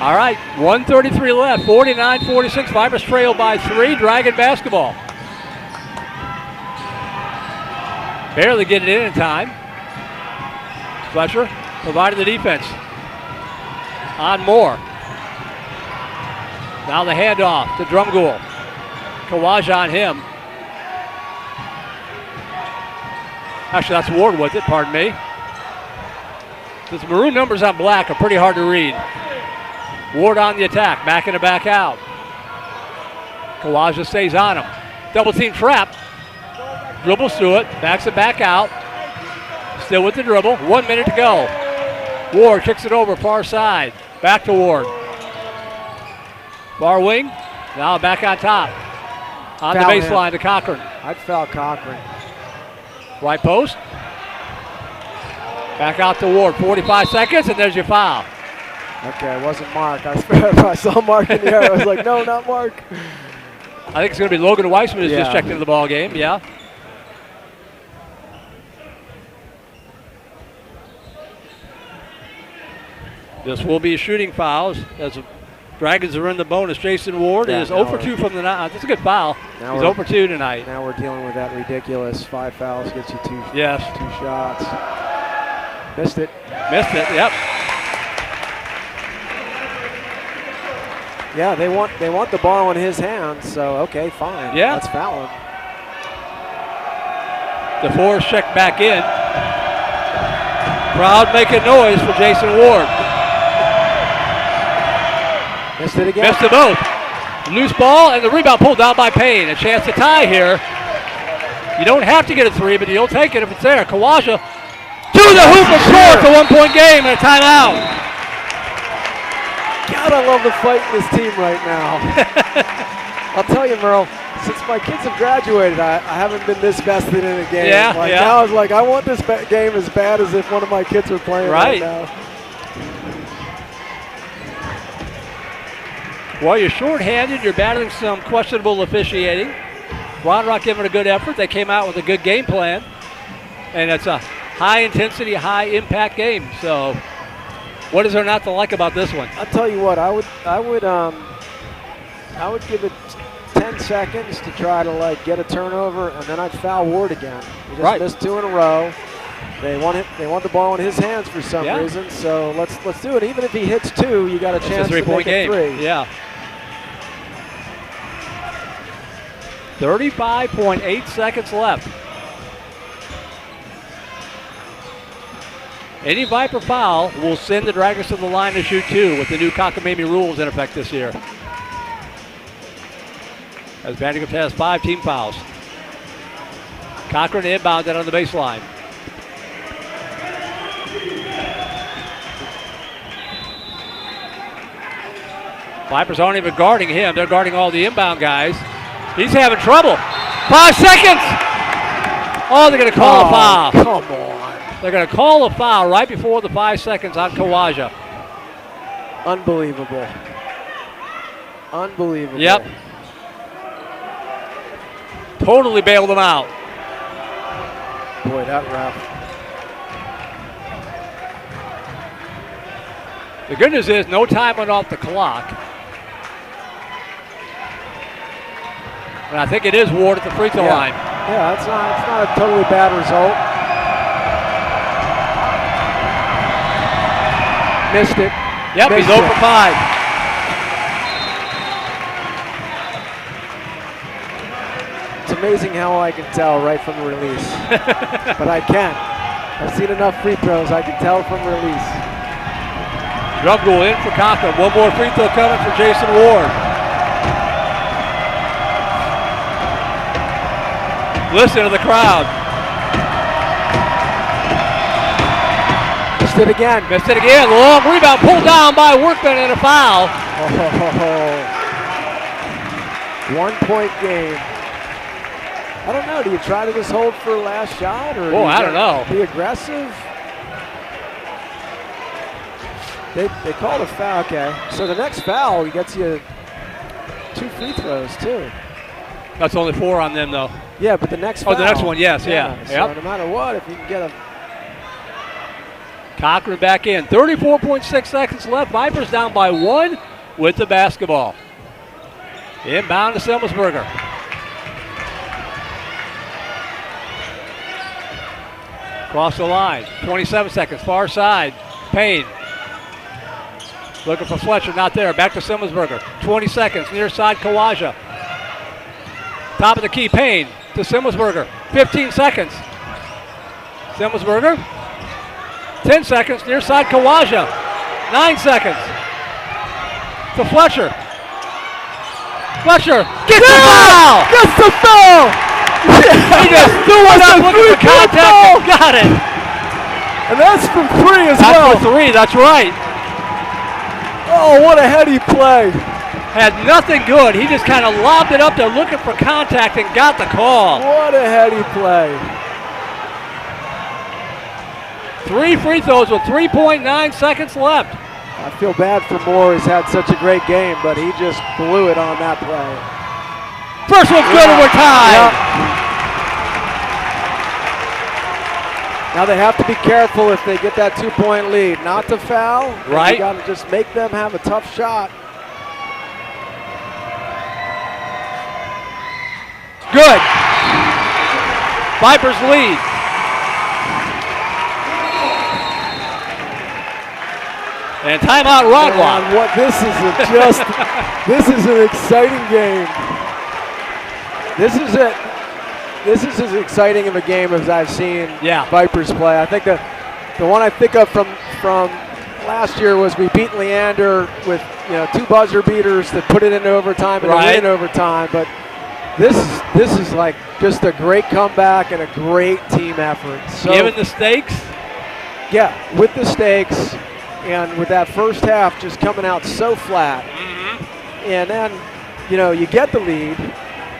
All right, 1:33 left, 49-46. Vipers trail by 3. Dragon basketball. Barely getting it in time. Fletcher provided the defense. On Moore. Now the handoff to Drumgoole. Kawaj on him. Actually, that's Ward with it, pardon me. Those maroon numbers on black are pretty hard to read. Ward on the attack, back in and back out. Kawaja stays on him. Double team trap. Dribbles through it, backs it back out. Still with the dribble, 1 minute to go. Ward kicks it over far side. Back to Ward. Far wing, now back on top. On foul the baseline to Cochran. I'd foul Cochran. Right post. Back out to Ward, 45 seconds, and there's your foul. Okay, it wasn't Mark. I saw Mark in the air. I was like, no, not Mark. I think it's going to be Logan Weissman who's just checked into the ball game, yeah. This will be shooting fouls as the Dragons are in the bonus. Jason Ward is 0 for 2 from the night. That's a good foul. He's 0 for 2 tonight. Now we're dealing with that ridiculous 5 fouls gets you 2 shots. Missed it. Missed it, yep. Yeah, they want the ball in his hands, so okay, fine. Yeah. Let's foul him. DeForest checked back in. Crowd making noise for Jason Ward. Missed it again. Missed it both. Loose ball and the rebound pulled down by Payne. A chance to tie here. You don't have to get a 3, but you'll take it if it's there. Kawaja to the hoop and score. It's a 1-point game and a timeout. God, I love the fight in this team right now. I'll tell you, Merle, since my kids have graduated, I haven't been this vested in a game. Now I was like, I want this game as bad as if one of my kids were playing right now. Well, you're shorthanded. You're battling some questionable officiating. Round Rock giving a good effort. They came out with a good game plan. And it's a high-intensity, high-impact game. So what is there not to like about this one? I'll tell you what, I would give it 10 seconds to try to get a turnover, and then I'd foul Ward again. He just missed 2 in a row. They want the ball in his hands for some reason, so let's do it. Even if he hits 2, you got a chance to make it 3. Yeah. 35.8 seconds left. Any Viper foul will send the Dragons to the line to shoot 2 with the new cockamamie rules in effect this year. As Vandegrift has 5 team fouls. Cochran inbounded on the baseline. Vipers aren't even guarding him. They're guarding all the inbound guys. He's having trouble. 5 seconds. Oh, they're going to call a foul. Come on. They're going to call a foul right before the 5 seconds on Kawaja. Unbelievable. Unbelievable. Yep. Totally bailed them out. Boy, that ref. The good news is no time went off the clock. And I think it is Ward at the free throw line. Yeah, it's not a totally bad result. Missed it. Yep, Missed he's 0 for 5. It's amazing how I can tell right from the release. But I can. I've seen enough free throws, I can tell from release. Drum roll in for Cochran. One more free throw coming for Jason Ward. Listen to the crowd. Missed it again. Missed it again. Long rebound pulled down by Workman and a foul. Oh. 1 point game. I don't know. Do you try to just hold for last shot, or I don't know. Be aggressive? They called a foul. Okay, so the next foul gets you 2 free throws too. That's only 4 on them though. Yeah, but the next foul. Oh, the next one, yes, yeah. So Yep. no matter what, if you can get a Cochran back in. 34.6 seconds left. Vipers down by 1 with the basketball. Inbound to Semmelsberger. Cross the line. 27 seconds. Far side. Payne. Looking for Fletcher. Not there. Back to Semmelsberger. 20 seconds. Near side Kawaja. Top of the key. Payne to Semmelsberger. 15 seconds. Semmelsberger. 10 seconds. Near side Kawaja. 9 seconds. To Fletcher. Fletcher gets the foul! Gets the foul! He just threw it up looking for contact and got it. And that's from 3 as well. That's for 3, that's right. Oh, what a heady play. Had nothing good. He just kind of lobbed it up there looking for contact and got the call. What a heady play. 3 free throws with 3.9 seconds left. I feel bad for Moore. He's had such a great game, but he just blew it on that play. First one's good and we're tied. Yep. Now they have to be careful if they get that 2-point lead. Not to foul. Right. You got to just make them have a tough shot. Good. Vipers lead. And timeout, Rodwalk. What this is this is an exciting game. This is as exciting of a game as I've seen Vipers play. I think the one I think of from last year was we beat Leander with 2 buzzer beaters that put it into overtime and a win in overtime. But this is like just a great comeback and a great team effort. So, given the stakes? Yeah, with the stakes. And with that first half just coming out so flat, and then, you get the lead,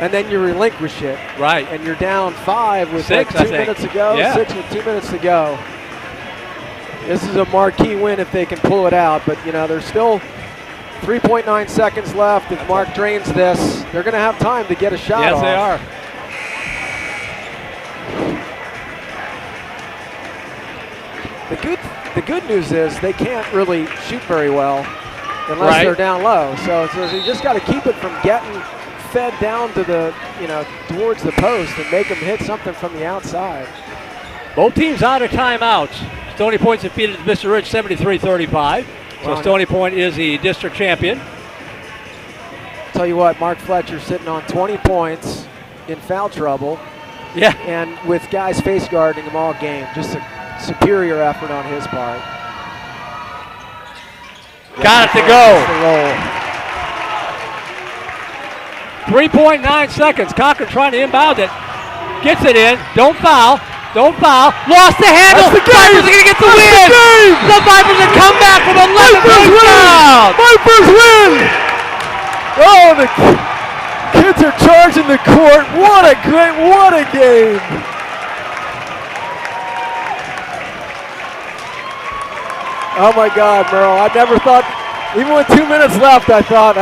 and then you relinquish it. Right. And you're down 5 with 6, like 2 minutes to go, yeah. 6 with 2 minutes to go. This is a marquee win if they can pull it out, but, there's still 3.9 seconds left. If Mark drains this, they're going to have time to get a shot off. Yes, they are. The good news is they can't really shoot very well unless they're down low. So you just got to keep it from getting fed down to the, towards the post and make them hit something from the outside. Both teams out of timeouts. Stony Point defeated Vista Ridge 73-35. So Stony Point is the district champion. Tell you what, Mark Fletcher sitting on 20 points in foul trouble. Yeah. And with guys face guarding him all game. Just a superior effort on his part. Got it to go. 3.9 seconds. Cochran trying to inbound it. Gets it in. Don't foul. Don't foul. Lost the handle. That's the game. Vipers are going to get the win. The Vipers have come back from 11 points down. Vipers win. Oh, the kids are charging the court. What a game. Oh my God, Merle! I never thought, even with 2 minutes left, I thought,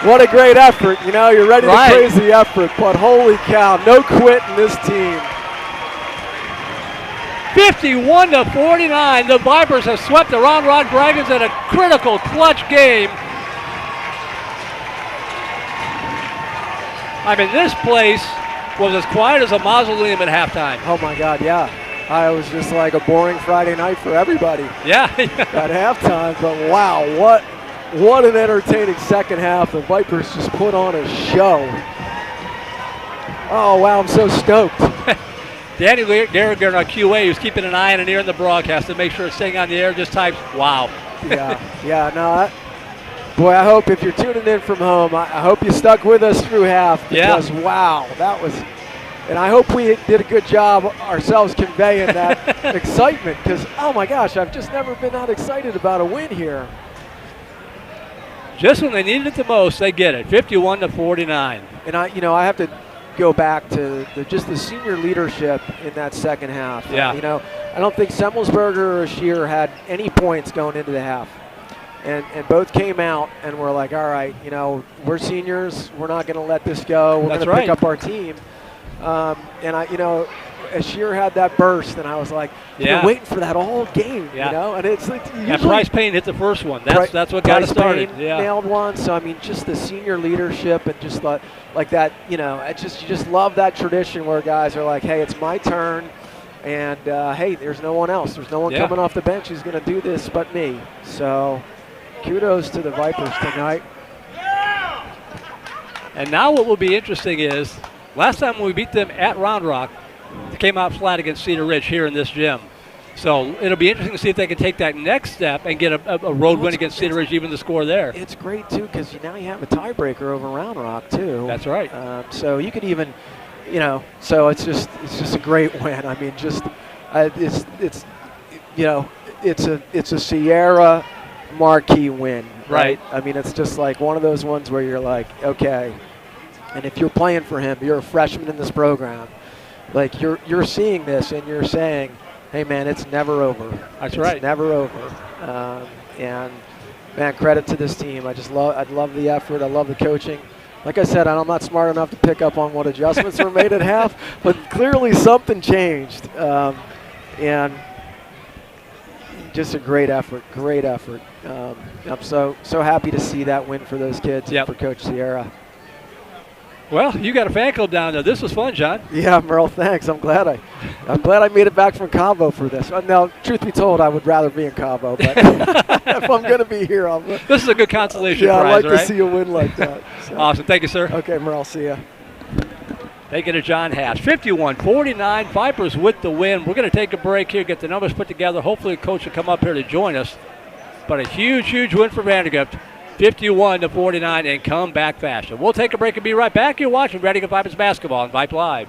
what a great effort. You know, you're ready to praise the effort, but holy cow, no quit in this team. 51-49, the Vipers have swept the Round Rock Dragons in a critical clutch game. I mean, this place was as quiet as a mausoleum at halftime. Oh my God, yeah. I was just like a boring Friday night for everybody. Yeah. At halftime, but wow, what an entertaining second half. The Vipers just put on a show. Oh wow, I'm so stoked. Danny Garrigan, our QA, who's keeping an eye and an ear in the broadcast to make sure it's staying on the air, just types, wow. Yeah, no, boy, I hope if you're tuning in from home, I hope you stuck with us through half because, wow, that was, and I hope we did a good job ourselves conveying that excitement because, oh my gosh, I've just never been that excited about a win here. Just when they needed it the most, they get it, 51-49. And I have to go back to just the senior leadership in that second half. Yeah. I don't think Semmelsberger or Scheer had any points going into the half. And both came out and were like, all right, we're seniors. We're not going to let this go. We're going to pick up our team. As Scheer had that burst, and I was like, I've been waiting for that all game, And it's like Bryce Payne hit the first one. That's what got it started. Nailed one. So I mean, just the senior leadership and just like that. You just love that tradition where guys are like, hey, it's my turn, and hey, there's no one else. There's no one coming off the bench who's going to do this but me. So kudos to the Vipers tonight. And now what will be interesting is last time when we beat them at Round Rock, they came out flat against Cedar Ridge here in this gym. So it'll be interesting to see if they can take that next step and get a road win against Cedar Ridge, even the score there. It's great, too, because now you have a tiebreaker over Round Rock, too. That's right. So you could even, so it's just a great win. I mean, it's a Sierra marquee win. Right? I mean, it's just like one of those ones where you're like, okay. And if you're playing for him, you're a freshman in this program. Like you're seeing this and you're saying, hey man, it's never over. That's right. It's never over. And man, credit to this team. I love the effort. I love the coaching. Like I said, I'm not smart enough to pick up on what adjustments were made at half, but clearly something changed. And just a great effort. Great effort. I'm so happy to see that win for those kids and for Coach Sierra. Well, you got a fan club down there. This was fun, John. Yeah, Merle, thanks. I'm glad I made it back from Cabo for this. Now, truth be told, I would rather be in Cabo, but if I'm going to be here, this is a good consolation prize, I'd like to see a win like that. So. Awesome. Thank you, sir. Okay, Merle, see ya. Thank you to John Hash. 51-49, Vipers with the win. We're going to take a break here, get the numbers put together. Hopefully the coach will come up here to join us. But a huge, huge win for Vandegrift. 51-49 in comeback fashion. We'll take a break and be right back. You're watching Vandegrift Vipers basketball on Vype Live.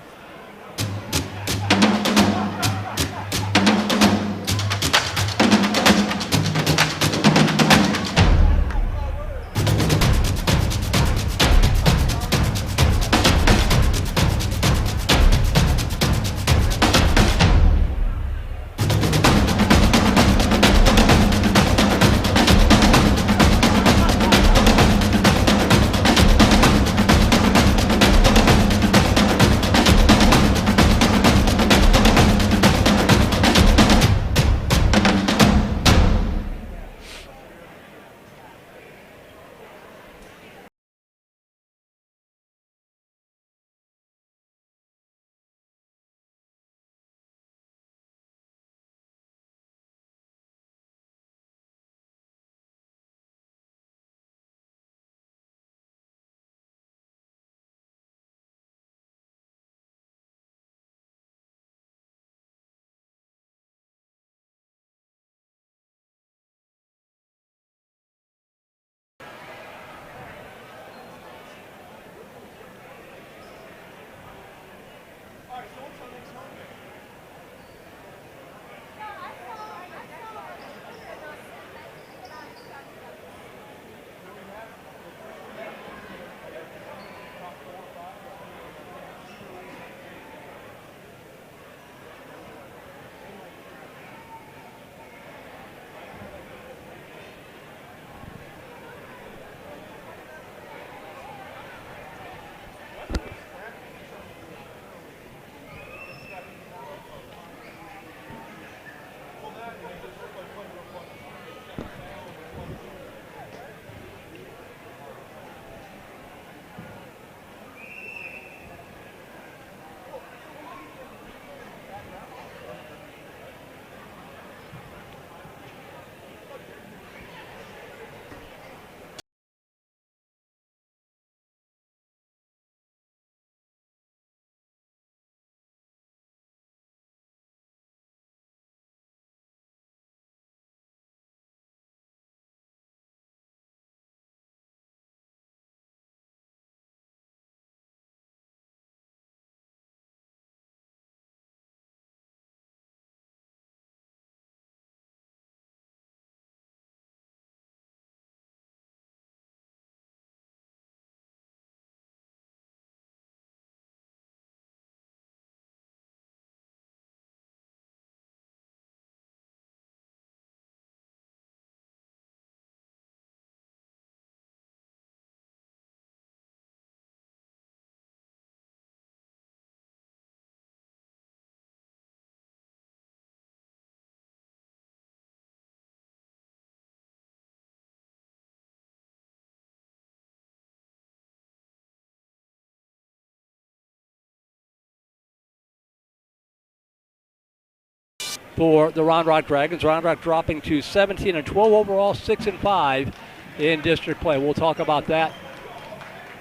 for the Round Rock Dragons. Round Rock dropping to 17-12 overall, 6-5 in district play. We'll talk about that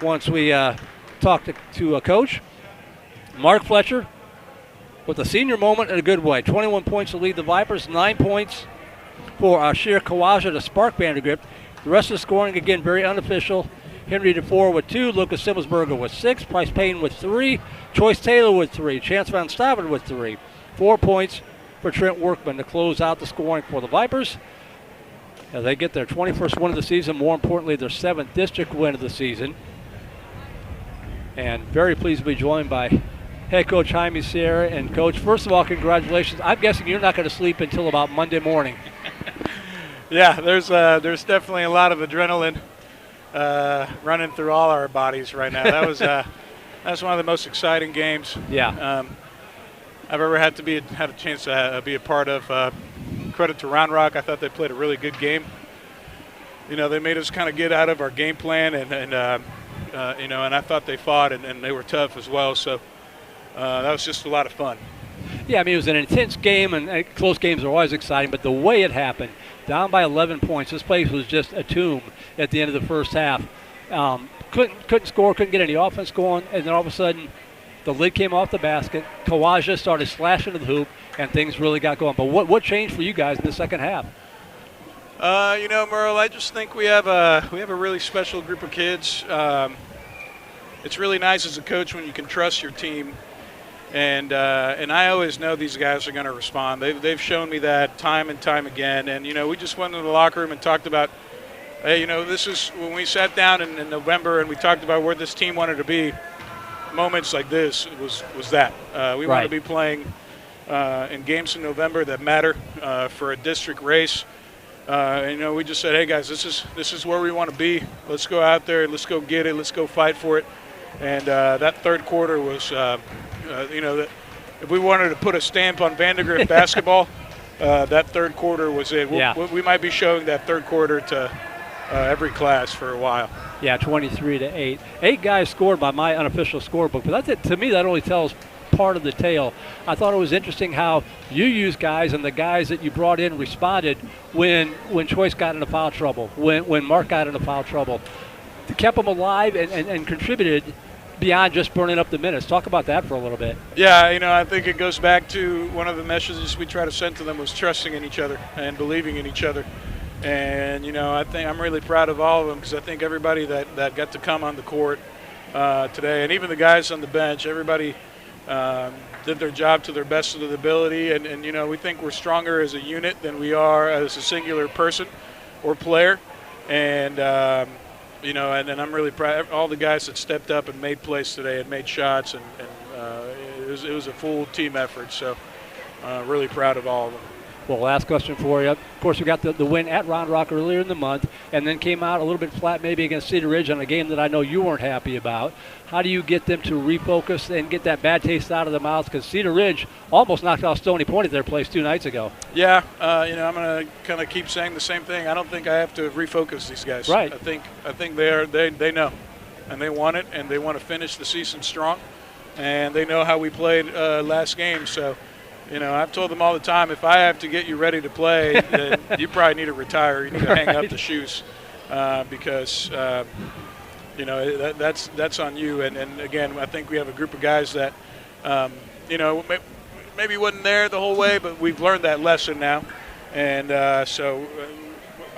once we talk to a coach. Mark Fletcher with a senior moment in a good way. 21 points to lead the Vipers, 9 points for Ashir Kawaja to spark Vandegrift. The rest of the scoring, again, very unofficial. Henry DeFore with 2, Lucas Simmelsberger with 6, Price Payne with 3, Choice Taylor with 3, Chance Van Staven with 3. 4 points for Trent Workman to close out the scoring for the Vipers as they get their 21st win of the season, more importantly, their 7th district win of the season. And very pleased to be joined by head coach Jaime Sierra. And coach, first of all, congratulations. I'm guessing you're not going to sleep until about Monday morning. Yeah, there's definitely a lot of adrenaline running through all our bodies right now. That's one of the most exciting games. Yeah. I've ever had a chance to be a part of. Credit to Round Rock. I thought they played a really good game. You know, they made us kind of get out of our game plan, and I thought they fought and they were tough as well. So that was just a lot of fun. Yeah, I mean, it was an intense game, and close games are always exciting, but the way it happened, down by 11 points, this place was just a tomb at the end of the first half. Couldn't score, couldn't get any offense going, and then all of a sudden the lid came off the basket. Kawaja started slashing to the hoop, and things really got going. But what changed for you guys in the second half? Merle, I just think we have a really special group of kids. It's really nice as a coach when you can trust your team, and I always know these guys are going to respond. They've shown me that time and time again. And we just went into the locker room and talked about, hey, this is when we sat down in November and we talked about where this team wanted to be. Moments like this was that we want to be playing in games in November that matter for a district race. We just said, hey guys, this is where we want to be. Let's go out there, let's go get it, let's go fight for it. And that third quarter was, if we wanted to put a stamp on Vandegrift basketball, that third quarter was it. We might be showing that third quarter to every class for a while. Yeah, 23-8. 8 guys scored by my unofficial scorebook, but to me that only tells part of the tale. I thought it was interesting how you used guys and the guys that you brought in responded when Choice got into foul trouble, when Mark got into foul trouble. They kept them alive and contributed beyond just burning up the minutes. Talk about that for a little bit. Yeah, I think it goes back to one of the messages we try to send to them was trusting in each other and believing in each other. And, I think I'm really proud of all of them because I think everybody that got to come on the court today, and even the guys on the bench, everybody did their job to their best of their ability. And we think we're stronger as a unit than we are as a singular person or player. And, and I'm really proud of all the guys that stepped up and made plays today and made shots. And it was a full team effort. So really proud of all of them. Well, last question for you. Of course, we got the win at Round Rock earlier in the month and then came out a little bit flat maybe against Cedar Ridge on a game that I know you weren't happy about. How do you get them to refocus and get that bad taste out of their mouths? Because Cedar Ridge almost knocked out Stony Point at their place 2 nights ago. Yeah, I'm going to kind of keep saying the same thing. I don't think I have to refocus these guys. Right. I think they know, and they want it, and they want to finish the season strong, and they know how we played last game. So, I've told them all the time, if I have to get you ready to play, then you probably need to retire. You need to hang up the shoes because, that's on you. And again, I think we have a group of guys that, maybe wasn't there the whole way, but we've learned that lesson now. And so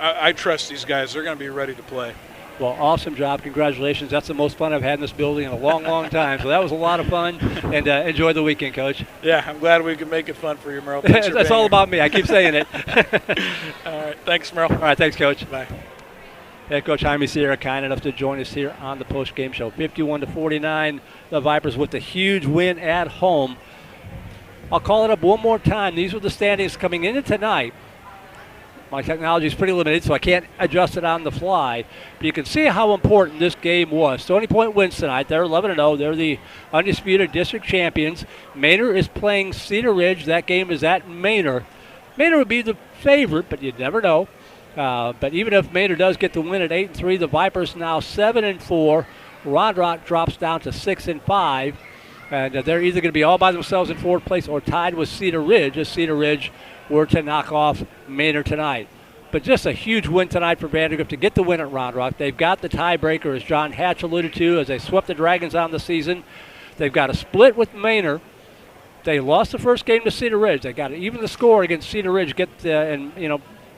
I trust these guys. They're going to be ready to play. Well, awesome job. Congratulations. That's the most fun I've had in this building in a long, long time. So that was a lot of fun. And enjoy the weekend, Coach. Yeah, I'm glad we could make it fun for you, Merle. That's all about me. I keep saying it. All right. Thanks, Merle. All right. Thanks, Coach. Bye. Head Coach Jaime Sierra kind enough to join us here on the post-game show. 51-49, the Vipers with the huge win at home. I'll call it up one more time. These were the standings coming into tonight. My technology is pretty limited, so I can't adjust it on the fly. But you can see how important this game was. Stony Point wins tonight. They're 11-0. They're the undisputed district champions. Manor is playing Cedar Ridge. That game is at Manor. Manor would be the favorite, but you never know. But even if Manor does get the win at 8-3, the Vipers now 7-4. Round Rock drops down to 6-5. And they're either going to be all by themselves in fourth place or tied with Cedar Ridge, as Cedar Ridge were to knock off Manor tonight. But just a huge win tonight for Vandegrift to get the win at Round Rock. They've got the tiebreaker, as John Hatch alluded to, as they swept the Dragons on the season. They've got a split with Manor. They lost the first game to Cedar Ridge. They got to even the score against Cedar Ridge. And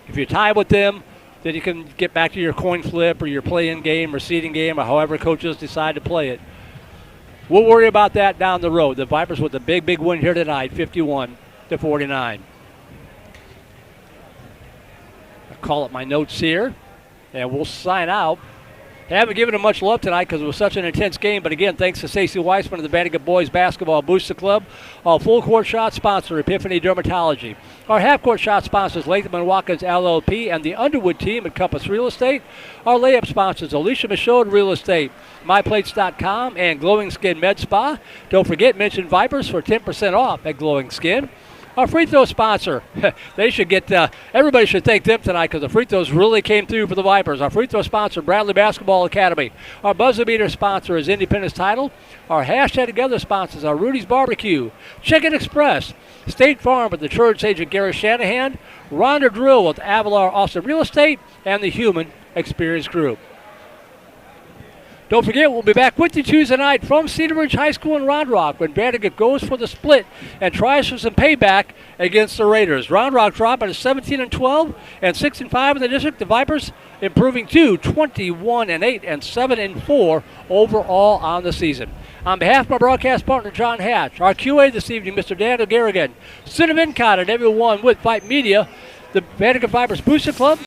if you tie with them, then you can get back to your coin flip or your play-in game or seeding game or however coaches decide to play it. We'll worry about that down the road. The Vipers with a big, big win here tonight, 51-49. I'll call up my notes here, and we'll sign out. I haven't given them much love tonight because it was such an intense game, but again, thanks to Stacey Weissman of the Vandegrift Boys Basketball Booster Club. Our full-court shot sponsor, Epiphany Dermatology. Our half-court shot sponsors, Latham & Watkins LLP and the Underwood team at Compass Real Estate. Our layup sponsors, Alicia Michaud Real Estate, MyPlates.com, and Glowing Skin Med Spa. Don't forget, mention Vipers for 10% off at Glowing Skin. Our free throw sponsor, they should get, everybody should thank them tonight because the free throws really came through for the Vipers. Our free throw sponsor, Bradley Basketball Academy. Our buzzer beater sponsor is Independence Title. Our hashtag together sponsors are Rudy's Barbecue, Chicken Express, State Farm with the insurance agent Gary Shanahan, Ronda Drill with Avalar Austin Real Estate, and the Human Experience Group. Don't forget, we'll be back with you Tuesday night from Cedar Ridge High School in Round Rock when Vandegrift goes for the split and tries for some payback against the Raiders. Round Rock dropping to 17-12 and 6-5 in the district. The Vipers improving to 21-8 and 7-4 overall on the season. On behalf of my broadcast partner, John Hatch, our QA this evening, Mr. Daniel Garrigan, Cinnamon Cott, and everyone with Vype Media, the Vandegrift Vipers Booster Club.